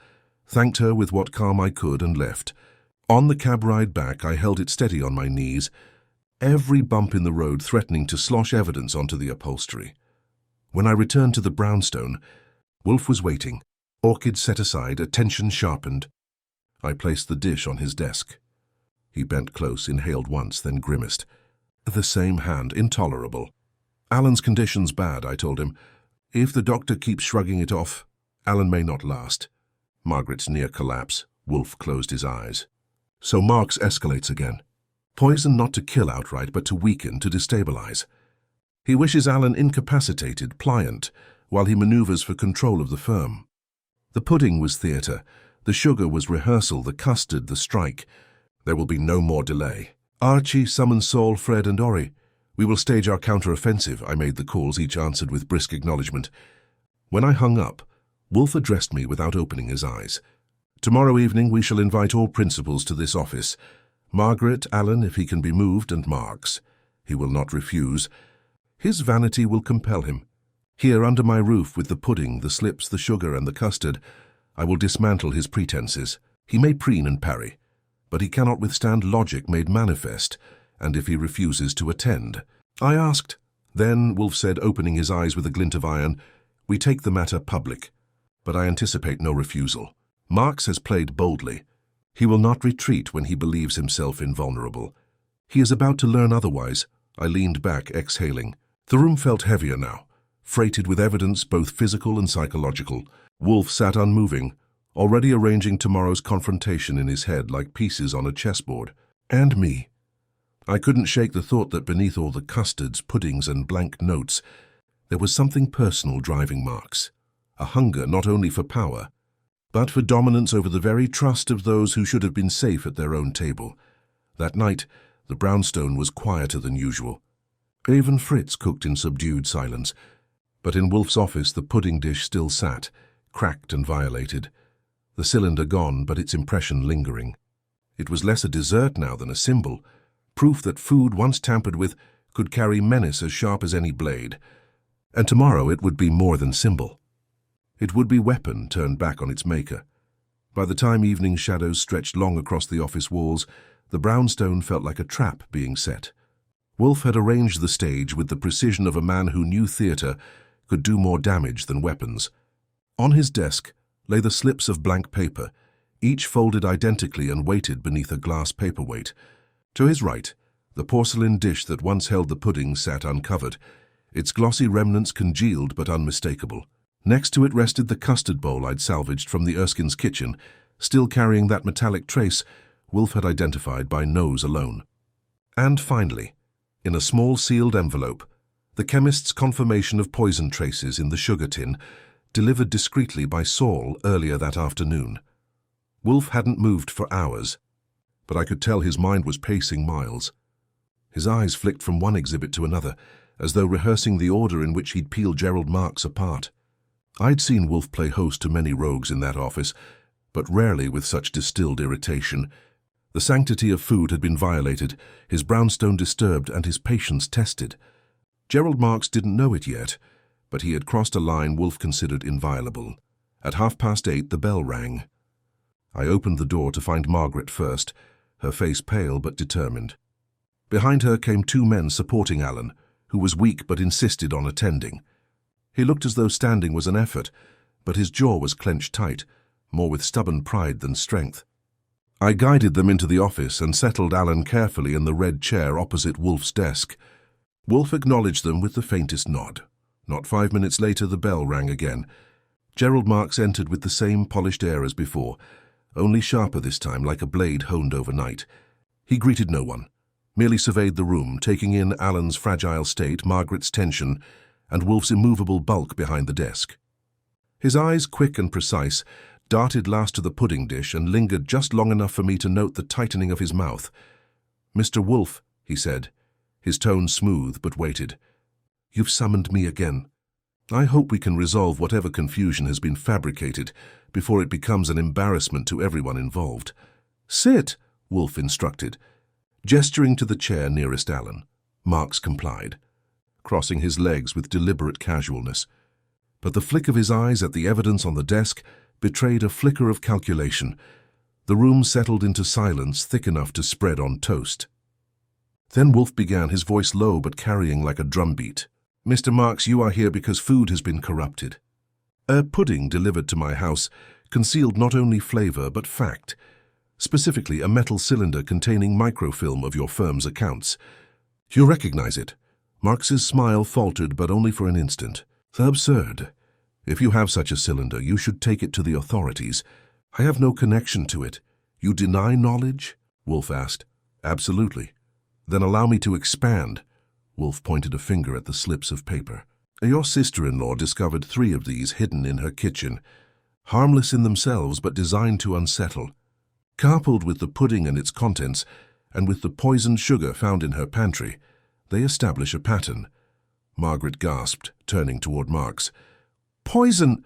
thanked her with what calm I could, and left. On the cab ride back, I held it steady on my knees, every bump in the road threatening to slosh evidence onto the upholstery. When I returned to the brownstone, Wolfe was waiting, orchid set aside, attention sharpened. I placed the dish on his desk. He bent close, inhaled once, then grimaced. The same hand, intolerable. Alan's condition's bad, I told him. If the doctor keeps shrugging it off, Alan may not last. Margaret's near collapse. Wolfe closed his eyes. So Marks escalates again. Poison not to kill outright, but to weaken, to destabilize. He wishes Alan incapacitated, pliant, while he maneuvers for control of the firm. The pudding was theatre, the sugar was rehearsal, the custard the strike. There will be no more delay. Archie, summon Saul, Fred and Ori. We will stage our counter-offensive. I made the calls, each answered with brisk acknowledgement. When I hung up, Wolfe addressed me without opening his eyes. Tomorrow evening we shall invite all principals to this office. Margaret, Alan, if he can be moved, and Marks. He will not refuse. His vanity will compel him. Here under my roof with the pudding, the slips, the sugar and the custard, I will dismantle his pretenses. He may preen and parry, but he cannot withstand logic made manifest, and if he refuses to attend. I asked. Then, Wolfe said, opening his eyes with a glint of iron, we take the matter public, but I anticipate no refusal. Marks has played boldly. He will not retreat when he believes himself invulnerable. He is about to learn otherwise. I leaned back, exhaling. The room felt heavier now, freighted with evidence both physical and psychological. Wolfe sat unmoving, already arranging tomorrow's confrontation in his head like pieces on a chessboard. And me. I couldn't shake the thought that beneath all the custards, puddings, and blank notes, there was something personal driving Marks. A hunger not only for power, but for dominance over the very trust of those who should have been safe at their own table. That night, the brownstone was quieter than usual. Even Fritz cooked in subdued silence. But in Wolfe's office, the pudding dish still sat, cracked and violated. The cylinder gone, but its impression lingering. It was less a dessert now than a symbol, proof that food once tampered with could carry menace as sharp as any blade. And tomorrow it would be more than symbol. It would be weapon turned back on its maker. By the time evening shadows stretched long across the office walls, the brownstone felt like a trap being set. Wolfe had arranged the stage with the precision of a man who knew theatre could do more damage than weapons. On his desk lay the slips of blank paper, each folded identically and weighted beneath a glass paperweight. To his right, the porcelain dish that once held the pudding sat uncovered, its glossy remnants congealed but unmistakable. Next to it rested the custard bowl I'd salvaged from the Erskine's kitchen, still carrying that metallic trace Wolfe had identified by nose alone. And finally, in a small sealed envelope, the chemist's confirmation of poison traces in the sugar tin, delivered discreetly by Saul earlier that afternoon. Wolfe hadn't moved for hours, but I could tell his mind was pacing miles. His eyes flicked from one exhibit to another, as though rehearsing the order in which he'd peel Gerald Marks apart. I'd seen Wolfe play host to many rogues in that office, but rarely with such distilled irritation. The sanctity of food had been violated, his brownstone disturbed, and his patience tested. Gerald Marks didn't know it yet, but he had crossed a line Wolfe considered inviolable. At 8:30, the bell rang. I opened the door to find Margaret first, her face pale but determined. Behind her came two men supporting Alan, who was weak but insisted on attending. He looked as though standing was an effort, but his jaw was clenched tight, more with stubborn pride than strength. I guided them into the office and settled Alan carefully in the red chair opposite Wolfe's desk. Wolfe acknowledged them with the faintest nod. Not 5 minutes later, the bell rang again. Gerald Marks entered with the same polished air as before, only sharper this time, like a blade honed overnight. He greeted no one, merely surveyed the room, taking in Alan's fragile state, Margaret's tension, and Wolfe's immovable bulk behind the desk. His eyes, quick and precise, darted last to the pudding dish and lingered just long enough for me to note the tightening of his mouth. "Mr. Wolfe," he said, his tone smooth but weighted. "You've summoned me again. I hope we can resolve whatever confusion has been fabricated before it becomes an embarrassment to everyone involved." "Sit," Wolfe instructed. Gesturing to the chair nearest Alan, Marks complied, crossing his legs with deliberate casualness. But the flick of his eyes at the evidence on the desk betrayed a flicker of calculation. The room settled into silence thick enough to spread on toast. Then Wolfe began, his voice low but carrying like a drumbeat. "Mr. Marks, you are here because food has been corrupted. A pudding delivered to my house concealed not only flavor but fact, specifically a metal cylinder containing microfilm of your firm's accounts. You recognize it?" Marks's smile faltered, but only for an instant. "Absurd. If you have such a cylinder, you should take it to the authorities. I have no connection to it." "You deny knowledge?" Wolfe asked. "Absolutely." "Then allow me to expand." Wolfe pointed a finger at the slips of paper. "Your sister-in-law discovered 3 of these hidden in her kitchen, harmless in themselves but designed to unsettle. Coupled with the pudding and its contents, and with the poisoned sugar found in her pantry, they establish a pattern." Margaret gasped, turning toward Marks. "Poison!"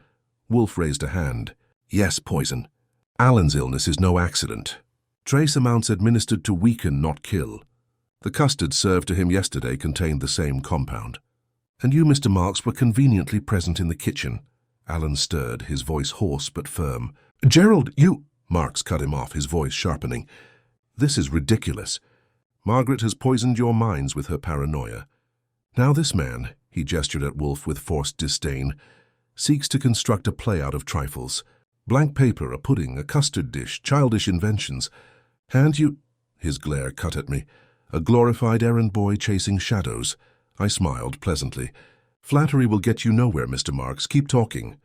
Wolfe raised a hand. "Yes, poison. Alan's illness is no accident. Trace amounts administered to weaken, not kill. The custard served to him yesterday contained the same compound. And you, Mr. Marks, were conveniently present in the kitchen." Alan stirred, his voice hoarse but firm. "Gerald, you—" Marks cut him off, his voice sharpening. "This is ridiculous. Margaret has poisoned your minds with her paranoia. Now this man," he gestured at Wolfe with forced disdain, "seeks to construct a play out of trifles. Blank paper, a pudding, a custard dish, childish inventions. And you—" his glare cut at me. A glorified errand boy chasing shadows. I smiled pleasantly. Flattery will get you nowhere, Mr. Marks. Keep talking.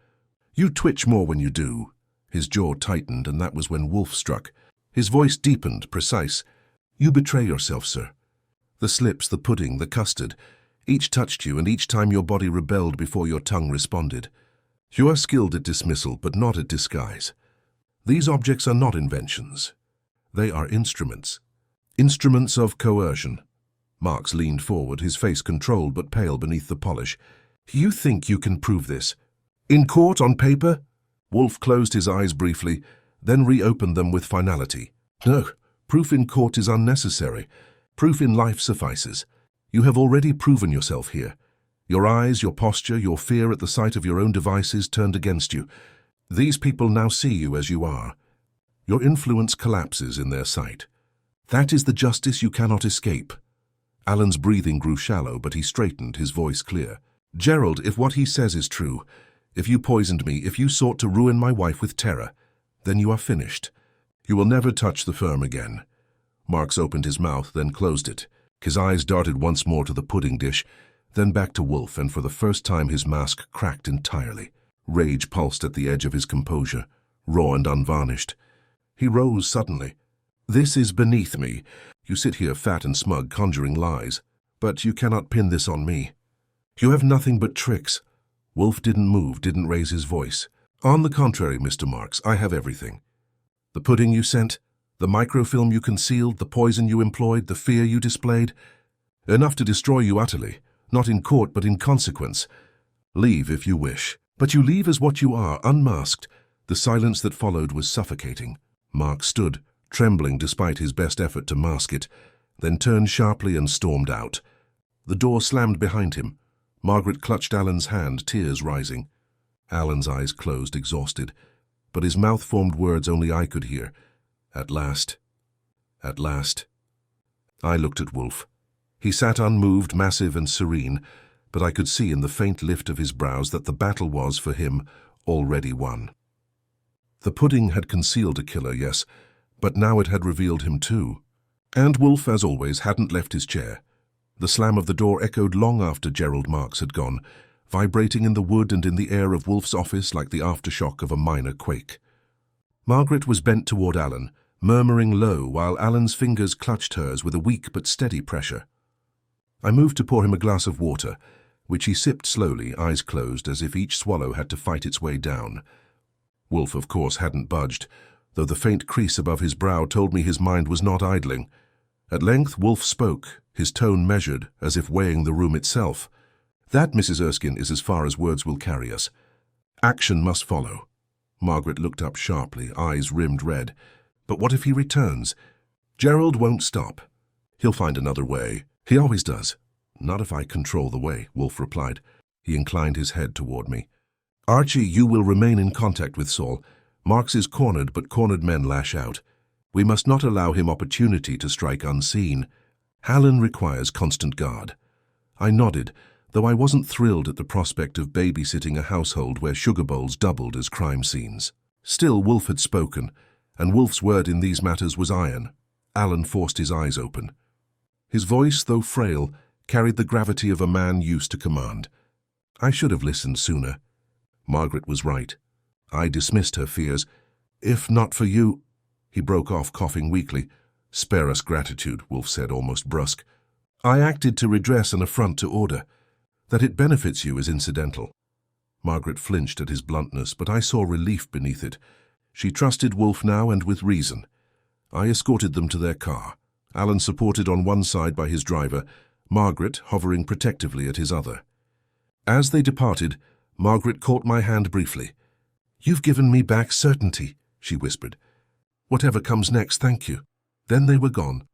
You twitch more when you do. His jaw tightened, and that was when Wolfe struck. His voice deepened, precise. You betray yourself, sir. The slips, the pudding, the custard, each touched you, and each time your body rebelled before your tongue responded. You are skilled at dismissal, but not at disguise. These objects are not inventions. They are instruments. Instruments of coercion. Marks leaned forward, his face controlled but pale beneath the polish. You think you can prove this? In court, on paper? Wolfe closed his eyes briefly, then reopened them with finality. No, proof in court is unnecessary. Proof in life suffices. You have already proven yourself here. Your eyes, your posture, your fear at the sight of your own devices turned against you. These people now see you as you are. Your influence collapses in their sight. That is the justice you cannot escape. Alan's breathing grew shallow, but he straightened, his voice clear. Gerald, if what he says is true, if you poisoned me, if you sought to ruin my wife with terror, then you are finished. You will never touch the firm again. Marks opened his mouth, then closed it. His eyes darted once more to the pudding dish, then back to Wolfe, and for the first time his mask cracked entirely. Rage pulsed at the edge of his composure, raw and unvarnished. He rose suddenly. This is beneath me. You sit here fat and smug, conjuring lies. But you cannot pin this on me. You have nothing but tricks. Wolfe didn't move, didn't raise his voice. On the contrary, Mr. Marks, I have everything. The pudding you sent, the microfilm you concealed, the poison you employed, the fear you displayed. Enough to destroy you utterly, not in court but in consequence. Leave if you wish. But you leave as what you are, unmasked. The silence that followed was suffocating. Marks stood, trembling despite his best effort to mask it, then turned sharply and stormed out. The door slammed behind him. Margaret clutched Alan's hand, tears rising. Alan's eyes closed, exhausted, but his mouth formed words only I could hear. At last. At last. I looked at Wolfe. He sat unmoved, massive and serene, but I could see in the faint lift of his brows that the battle was, for him, already won. The pudding had concealed a killer, yes, but now it had revealed him too. And Wolfe, as always, hadn't left his chair. The slam of the door echoed long after Gerald Marks had gone, vibrating in the wood and in the air of Wolfe's office like the aftershock of a minor quake. Margaret was bent toward Alan, murmuring low while Alan's fingers clutched hers with a weak but steady pressure. I moved to pour him a glass of water, which he sipped slowly, eyes closed, as if each swallow had to fight its way down. Wolfe, of course, hadn't budged, though the faint crease above his brow told me his mind was not idling. At length Wolfe spoke, his tone measured, as if weighing the room itself. That, Mrs. Erskine, is as far as words will carry us. Action must follow. Margaret looked up sharply, eyes rimmed red. But what if he returns? Gerald won't stop. He'll find another way. He always does. Not if I control the way, Wolfe replied. He inclined his head toward me. Archie, you will remain in contact with Saul. Marks is cornered, but cornered men lash out. We must not allow him opportunity to strike unseen. Hallen requires constant guard. I nodded, though I wasn't thrilled at the prospect of babysitting a household where sugar bowls doubled as crime scenes. Still, Wolfe had spoken, and Wolfe's word in these matters was iron. Alan forced his eyes open. His voice, though frail, carried the gravity of a man used to command. I should have listened sooner. Margaret was right. I dismissed her fears. If not for you— He broke off, coughing weakly. Spare us gratitude, Wolfe said, almost brusque. I acted to redress an affront to order. That it benefits you is incidental. Margaret flinched at his bluntness, but I saw relief beneath it. She trusted Wolfe now, and with reason. I escorted them to their car, Alan supported on one side by his driver, Margaret hovering protectively at his other. As they departed, Margaret caught my hand briefly. You've given me back certainty, she whispered. Whatever comes next, thank you. Then they were gone.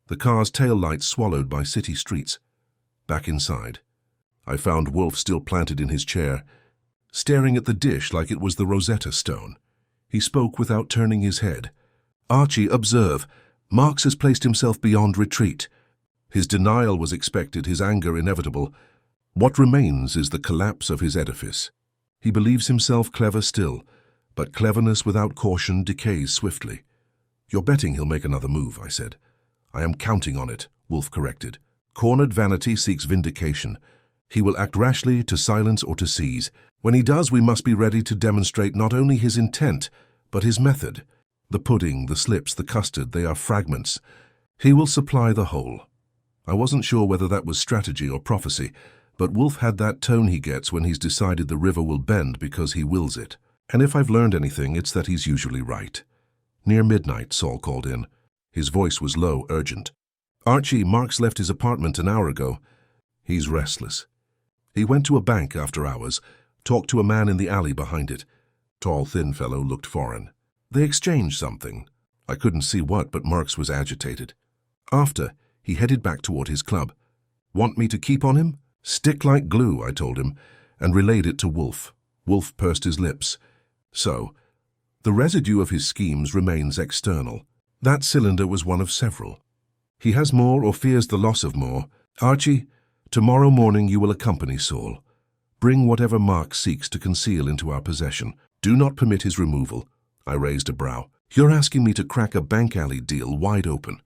The car's tail lights swallowed by city streets. Back inside. I found Wolfe still planted in his chair, staring at the dish like it was the Rosetta Stone. He spoke without turning his head. Archie, observe. Marks has placed himself beyond retreat. His denial was expected, his anger inevitable. What remains is the collapse of his edifice. He believes himself clever still, but cleverness without caution decays swiftly. You're betting he'll make another move, I said. I am counting on it, Wolfe corrected. Cornered vanity seeks vindication. He will act rashly to silence or to seize. When he does, we must be ready to demonstrate not only his intent, but his method. The pudding, the slips, the custard, they are fragments. He will supply the whole. I wasn't sure whether that was strategy or prophecy, but Wolfe had that tone he gets when he's decided the river will bend because he wills it. And if I've learned anything, it's that he's usually right. Near midnight, Saul called in. His voice was low, urgent. "Archie, Mark's left his apartment an hour ago. He's restless. He went to a bank after hours, talked to a man in the alley behind it. Tall, thin fellow, looked foreign. They exchanged something. I couldn't see what, but Marks was agitated. After, he headed back toward his club. Want me to keep on him? Stick like glue, I told him, and relayed it to Wolfe. Wolfe pursed his lips. So, the residue of his schemes remains external. That cylinder was one of several. He has more or fears the loss of more. Archie, tomorrow morning you will accompany Saul. Bring whatever Mark seeks to conceal into our possession. Do not permit his removal." I raised a brow. "You're asking me to crack a bank alley deal wide open.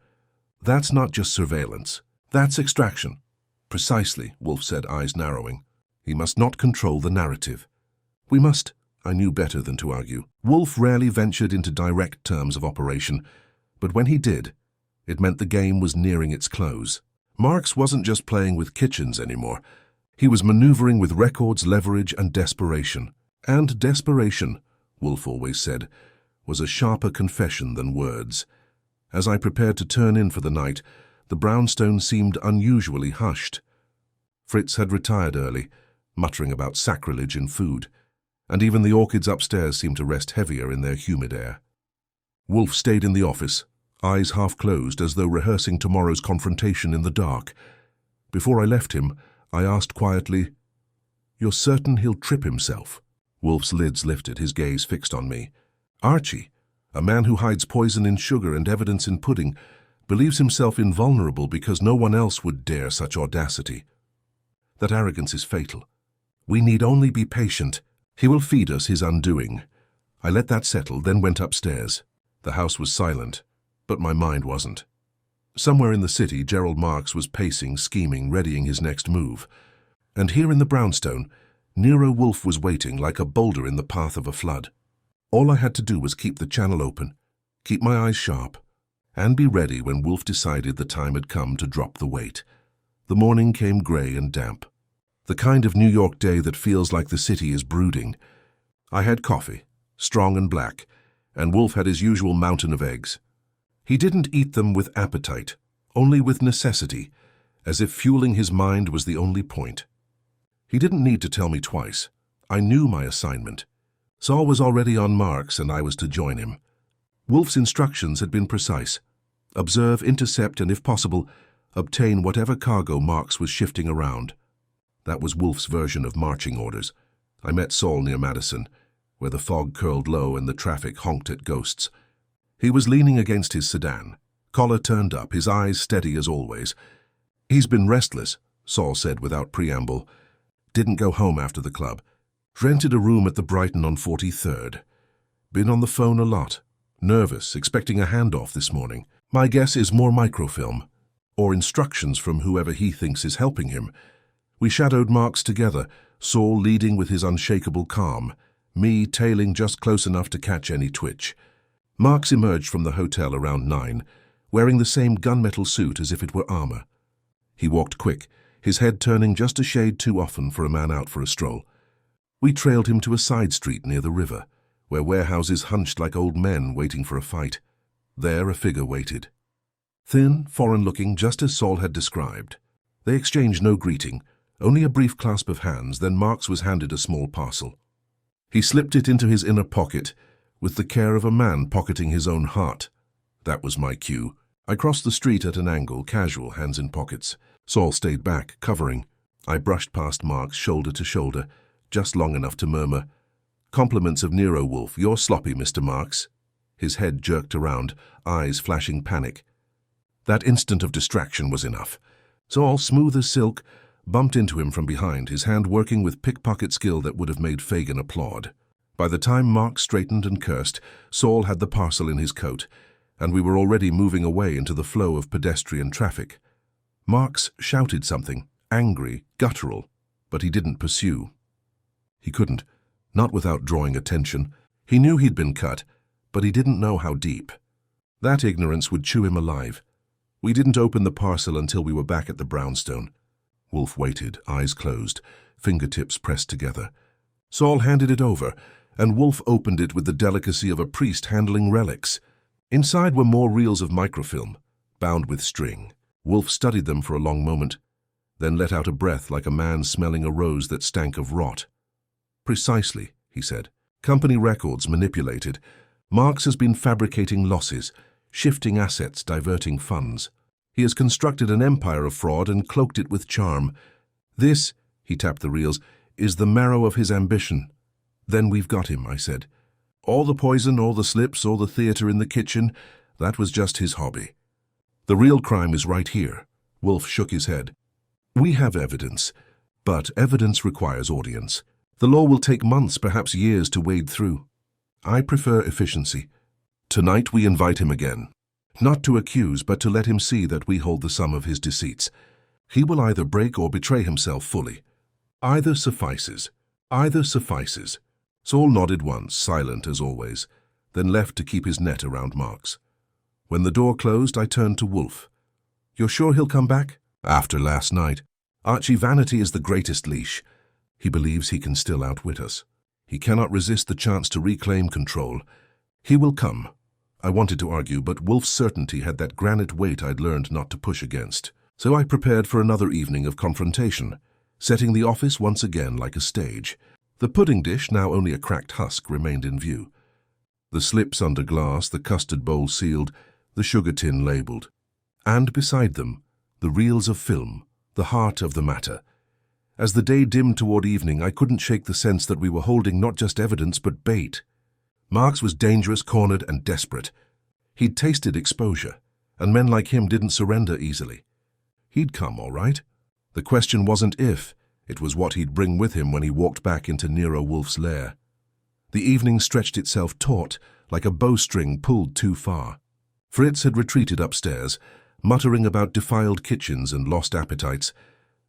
That's not just surveillance. That's extraction." "Precisely," Wolfe said, eyes narrowing. "He must not control the narrative." "We must." I knew better than to argue. Wolfe rarely ventured into direct terms of operation, but when he did, it meant the game was nearing its close. Marks wasn't just playing with kitchens anymore. He was maneuvering with records, leverage, and desperation. And desperation, Wolfe always said, was a sharper confession than words. As I prepared to turn in for the night, the brownstone seemed unusually hushed. Fritz had retired early, muttering about sacrilege in food, and even the orchids upstairs seemed to rest heavier in their humid air. Wolfe stayed in the office, eyes half closed as though rehearsing tomorrow's confrontation in the dark. Before I left him, I asked quietly, "You're certain he'll trip himself?" Wolfe's lids lifted, his gaze fixed on me. "Archie, a man who hides poison in sugar and evidence in pudding, believes himself invulnerable because no one else would dare such audacity. That arrogance is fatal. We need only be patient. He will feed us his undoing." I let that settle, then went upstairs. The house was silent, but my mind wasn't. Somewhere in the city, Gerald Marks was pacing, scheming, readying his next move. And here in the brownstone, Nero Wolfe was waiting like a boulder in the path of a flood. All I had to do was keep the channel open, keep my eyes sharp, and be ready when Wolfe decided the time had come to drop the weight. The morning came grey and damp. The kind of New York day that feels like the city is brooding. I had coffee, strong and black, and Wolfe had his usual mountain of eggs. He didn't eat them with appetite, only with necessity, as if fueling his mind was the only point. He didn't need to tell me twice. I knew my assignment. Saul was already on Marks, and I was to join him. Wolfe's instructions had been precise. Observe, intercept, and if possible, obtain whatever cargo Marks was shifting around. That was Wolfe's version of marching orders. I met Saul near Madison, where the fog curled low and the traffic honked at ghosts. He was leaning against his sedan, collar turned up, his eyes steady as always. "He's been restless," Saul said without preamble. "Didn't go home after the club. Rented a room at the Brighton on 43rd. Been on the phone a lot. Nervous, expecting a handoff this morning. My guess is more microfilm, or instructions from whoever he thinks is helping him." We shadowed Marks together, Saul leading with his unshakable calm, me tailing just close enough to catch any twitch. Marks emerged from the hotel around 9, wearing the same gunmetal suit as if it were armor. He walked quick, his head turning just a shade too often for a man out for a stroll. We trailed him to a side street near the river, where warehouses hunched like old men waiting for a fight. There a figure waited. Thin, foreign-looking, just as Saul had described. They exchanged no greeting, only a brief clasp of hands, then Marks was handed a small parcel. He slipped it into his inner pocket, with the care of a man pocketing his own heart. That was my cue. I crossed the street at an angle, casual, hands in pockets. Saul stayed back, covering. I brushed past Marks, shoulder to shoulder, just long enough to murmur, "Compliments of Nero Wolfe, you're sloppy, Mr. Marks." His head jerked around, eyes flashing panic. That instant of distraction was enough. Saul, smooth as silk, bumped into him from behind, his hand working with pickpocket skill that would have made Fagin applaud. By the time Marks straightened and cursed, Saul had the parcel in his coat, and we were already moving away into the flow of pedestrian traffic. Marks shouted something, angry, guttural, but he didn't pursue. He couldn't, not without drawing attention. He knew he'd been cut, but he didn't know how deep. That ignorance would chew him alive. We didn't open the parcel until we were back at the brownstone. Wolfe waited, eyes closed, fingertips pressed together. Saul handed it over, and Wolfe opened it with the delicacy of a priest handling relics. Inside were more reels of microfilm, bound with string. Wolfe studied them for a long moment, then let out a breath like a man smelling a rose that stank of rot. "Precisely," he said. "Company records manipulated. Marks has been fabricating losses, shifting assets, diverting funds. He has constructed an empire of fraud and cloaked it with charm. This," he tapped the reels, "is the marrow of his ambition." "Then we've got him," I said. "All the poison, all the slips, all the theater in the kitchen, that was just his hobby. The real crime is right here." Wolfe shook his head. "We have evidence, but evidence requires audience. The law will take months, perhaps years, to wade through. I prefer efficiency. Tonight we invite him again. Not to accuse, but to let him see that we hold the sum of his deceits. He will either break or betray himself fully. Either suffices. Either suffices." Saul nodded once, silent as always, then left to keep his net around Marks. When the door closed, I turned to Wolfe. "You're sure he'll come back?" "After last night. Archie, vanity is the greatest leash. He believes he can still outwit us. He cannot resist the chance to reclaim control. He will come." I wanted to argue, but Wolfe's certainty had that granite weight I'd learned not to push against. So I prepared for another evening of confrontation, setting the office once again like a stage. The pudding dish, now only a cracked husk, remained in view. The slips under glass, the custard bowl sealed, the sugar tin labelled. And beside them, the reels of film, the heart of the matter. As the day dimmed toward evening, I couldn't shake the sense that we were holding not just evidence but bait. Marks was dangerous, cornered, and desperate. He'd tasted exposure, and men like him didn't surrender easily. He'd come, all right. The question wasn't if, it was what he'd bring with him when he walked back into Nero Wolfe's lair. The evening stretched itself taut, like a bowstring pulled too far. Fritz had retreated upstairs, muttering about defiled kitchens and lost appetites,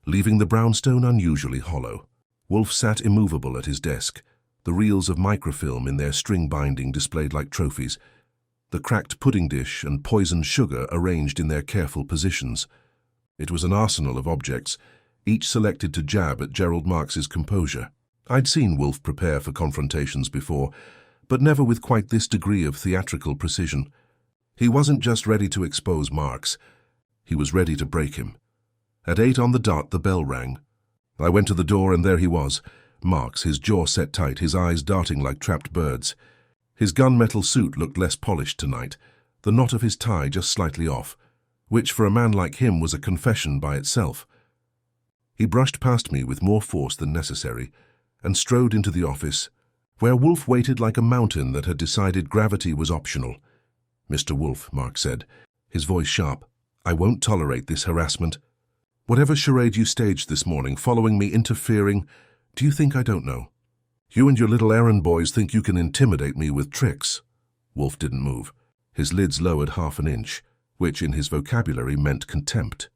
leaving the brownstone unusually hollow. Wolfe sat immovable at his desk, the reels of microfilm in their string binding displayed like trophies, the cracked pudding dish and poisoned sugar arranged in their careful positions. It was an arsenal of objects, each selected to jab at Gerald Marks's composure. I'd seen Wolfe prepare for confrontations before, but never with quite this degree of theatrical precision. He wasn't just ready to expose Marks, he was ready to break him. At 8 on the dot, the bell rang. I went to the door, and there he was, Marks, his jaw set tight, his eyes darting like trapped birds. His gunmetal suit looked less polished tonight, the knot of his tie just slightly off, which for a man like him was a confession by itself. He brushed past me with more force than necessary and strode into the office, where Wolfe waited like a mountain that had decided gravity was optional. "Mr. Wolfe," Mark said, his voice sharp, "I won't tolerate this harassment. Whatever charade you staged this morning, following me, interfering, do you think I don't know? You and your little errand boys think you can intimidate me with tricks." Wolfe didn't move. His lids lowered half an inch, which in his vocabulary meant contempt.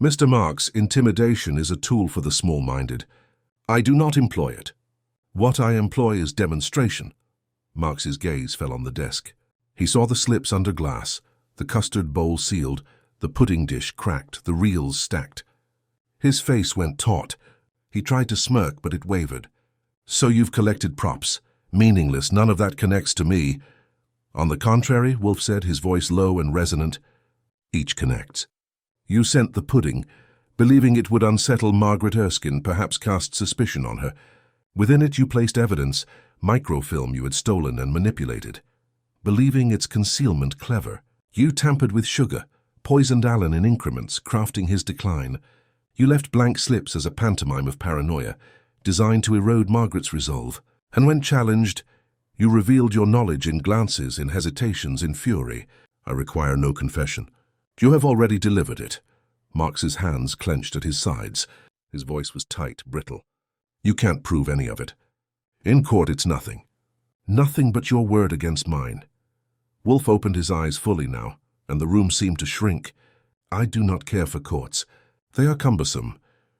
"Mr. Marks, intimidation is a tool for the small-minded. I do not employ it. What I employ is demonstration." Marks's gaze fell on the desk. He saw the slips under glass, the custard bowl sealed, the pudding dish cracked, the reels stacked. His face went taut. He tried to smirk, but it wavered. "So you've collected props. Meaningless, none of that connects to me." "On the contrary," Wolfe said, his voice low and resonant, "each connects. You sent the pudding, believing it would unsettle Margaret Erskine, perhaps cast suspicion on her. Within it you placed evidence, microfilm you had stolen and manipulated. Believing its concealment clever, you tampered with sugar, poisoned Alan in increments, crafting his decline. You left blank slips as a pantomime of paranoia, designed to erode Margaret's resolve. And when challenged, you revealed your knowledge in glances, in hesitations, in fury. I require no confession. You have already delivered it." Marks's hands clenched at his sides. His voice was tight, brittle. "You can't prove any of it. In court it's nothing. Nothing but your word against mine." Wolfe opened his eyes fully now, and the room seemed to shrink. I do not care for courts. They are cumbersome,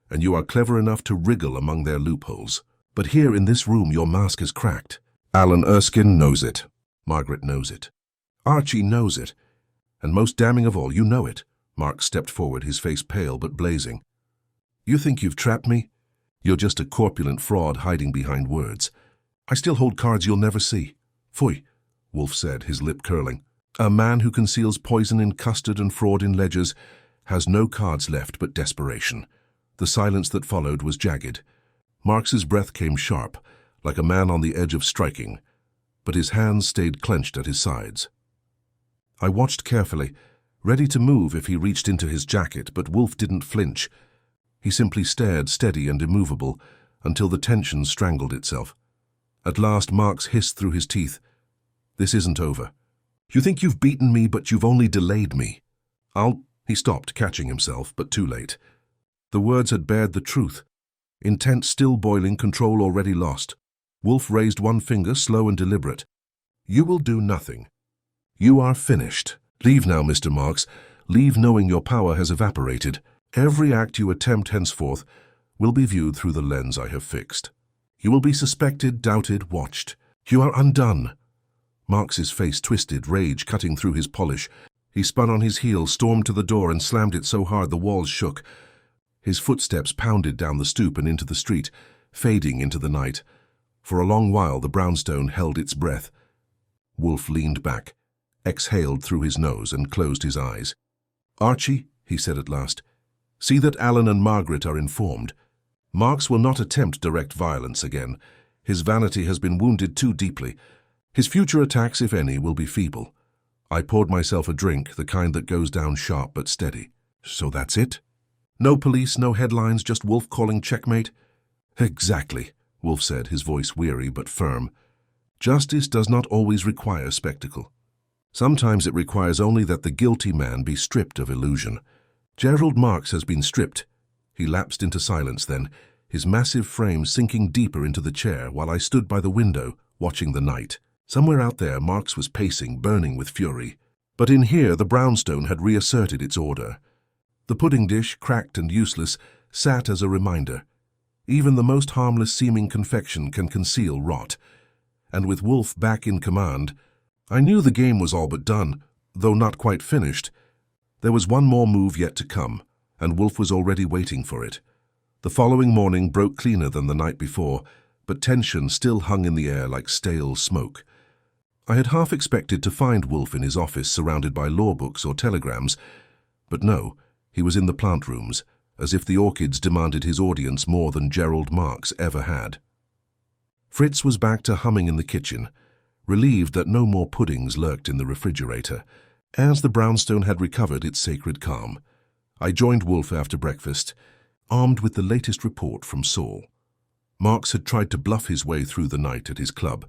and you are clever enough to wriggle among their loopholes. But here in this room your mask is cracked. Alan Erskine knows it. Margaret knows it. Archie knows it. And most damning of all, you know it. Mark stepped forward, his face pale but blazing. You think you've trapped me? You're just a corpulent fraud hiding behind words. I still hold cards you'll never see. Phoy, Wolfe said, his lip curling. A man who conceals poison in custard and fraud in ledgers has no cards left but desperation. The silence that followed was jagged. Mark's breath came sharp, like a man on the edge of striking, but his hands stayed clenched at his sides. I watched carefully, ready to move if he reached into his jacket, but Wolfe didn't flinch. He simply stared, steady and immovable, until the tension strangled itself. At last Marks hissed through his teeth. This isn't over. You think you've beaten me, but you've only delayed me. He stopped, catching himself, but too late. The words had bared the truth. Intent still boiling, control already lost. Wolfe raised one finger, slow and deliberate. You will do nothing. You are finished. Leave now, Mr. Marks. Leave knowing your power has evaporated. Every act you attempt henceforth will be viewed through the lens I have fixed. You will be suspected, doubted, watched. You are undone. Marks's face twisted, rage cutting through his polish. He spun on his heel, stormed to the door and slammed it so hard the walls shook. His footsteps pounded down the stoop and into the street, fading into the night. For a long while the brownstone held its breath. Wolfe leaned back, exhaled through his nose and closed his eyes. Archie, he said at last, see that Alan and Margaret are informed. Marks will not attempt direct violence again. His vanity has been wounded too deeply. His future attacks, if any, will be feeble. I poured myself a drink, the kind that goes down sharp but steady. So that's it? No police, no headlines, just Wolfe calling checkmate? Exactly, Wolfe said, his voice weary but firm. Justice does not always require spectacle. Sometimes it requires only that the guilty man be stripped of illusion. Gerald Marks has been stripped. He lapsed into silence then, his massive frame sinking deeper into the chair while I stood by the window, watching the night. Somewhere out there Marks was pacing, burning with fury. But in here the brownstone had reasserted its order. The pudding dish, cracked and useless, sat as a reminder. Even the most harmless-seeming confection can conceal rot. And with Wolfe back in command, I knew the game was all but done, though not quite finished. There was one more move yet to come, and Wolfe was already waiting for it. The following morning broke cleaner than the night before, but tension still hung in the air like stale smoke. I had half expected to find Wolfe in his office surrounded by law books or telegrams, but no, he was in the plant rooms, as if the orchids demanded his audience more than Gerald Marks ever had. Fritz was back to humming in the kitchen, relieved that no more puddings lurked in the refrigerator, as the brownstone had recovered its sacred calm. I joined Wolfe after breakfast, armed with the latest report from Saul. Marks had tried to bluff his way through the night at his club,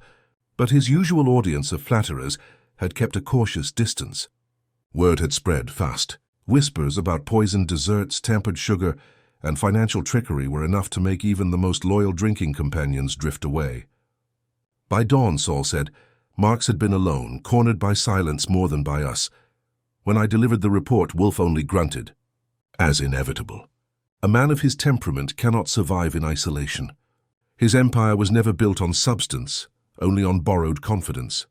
but his usual audience of flatterers had kept a cautious distance. Word had spread fast. Whispers about poisoned desserts, tampered sugar, and financial trickery were enough to make even the most loyal drinking companions drift away. By dawn, Saul said, Marks had been alone, cornered by silence more than by us. When I delivered the report, Wolfe only grunted. As inevitable. A man of his temperament cannot survive in isolation. His empire was never built on substance, only on borrowed confidence.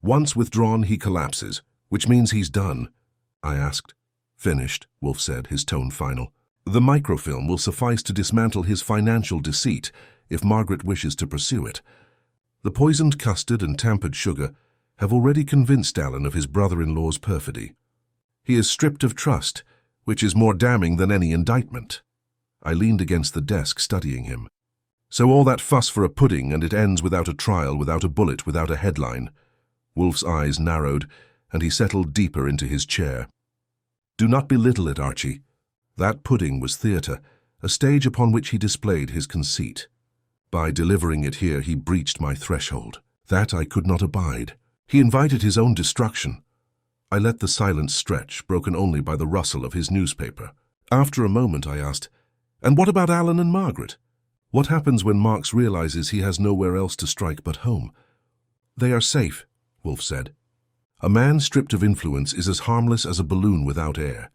Once withdrawn, he collapses, which means he's done. I asked. Finished, Wolfe said, his tone final. The microfilm will suffice to dismantle his financial deceit if Margaret wishes to pursue it. The poisoned custard and tampered sugar have already convinced Alan of his brother-in-law's perfidy. He is stripped of trust, which is more damning than any indictment. I leaned against the desk, studying him. So all that fuss for a pudding, and it ends without a trial, without a bullet, without a headline. Wolfe's eyes narrowed, and he settled deeper into his chair. Do not belittle it, Archie. That pudding was theatre, a stage upon which he displayed his conceit. By delivering it here, he breached my threshold. That I could not abide. He invited his own destruction. I let the silence stretch, broken only by the rustle of his newspaper. After a moment, I asked, "And what about Alan and Margaret? What happens when Marks realizes he has nowhere else to strike but home?" "They are safe," Wolfe said. "A man stripped of influence is as harmless as a balloon without air.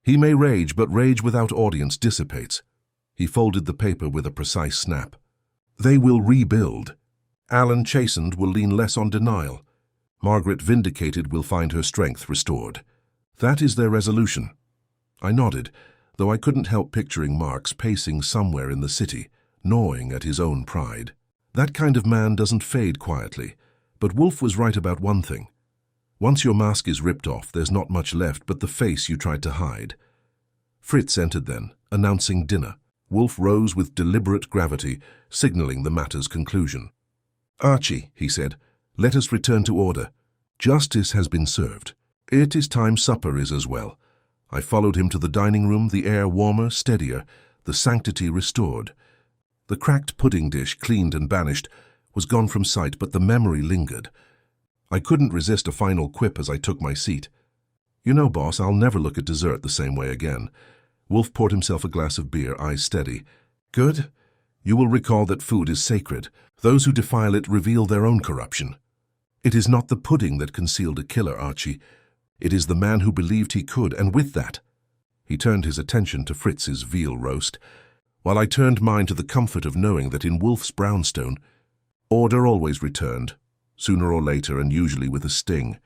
He may rage, but rage without audience dissipates. He folded the paper with a precise snap. They will rebuild. Alan, chastened, will lean less on denial. Margaret, vindicated, will find her strength restored. That is their resolution. I nodded, though I couldn't help picturing Marx pacing somewhere in the city, gnawing at his own pride. That kind of man doesn't fade quietly, but Wolfe was right about one thing. Once your mask is ripped off, there's not much left but the face you tried to hide. Fritz entered then, announcing dinner. Wolfe rose with deliberate gravity, signaling the matter's conclusion. "Archie," he said, "let us return to order. Justice has been served. It is time supper is as well." I followed him to the dining room, the air warmer, steadier, the sanctity restored. The cracked pudding dish, cleaned and banished, was gone from sight, but the memory lingered. I couldn't resist a final quip as I took my seat. "You know, boss, I'll never look at dessert the same way again." Wolfe poured himself a glass of beer, eyes steady. "Good? You will recall that food is sacred. Those who defile it reveal their own corruption. It is not the pudding that concealed a killer, Archie. It is the man who believed he could, and with that—" He turned his attention to Fritz's veal roast, while I turned mine to the comfort of knowing that in Wolfe's brownstone, order always returned, sooner or later, and usually with a sting.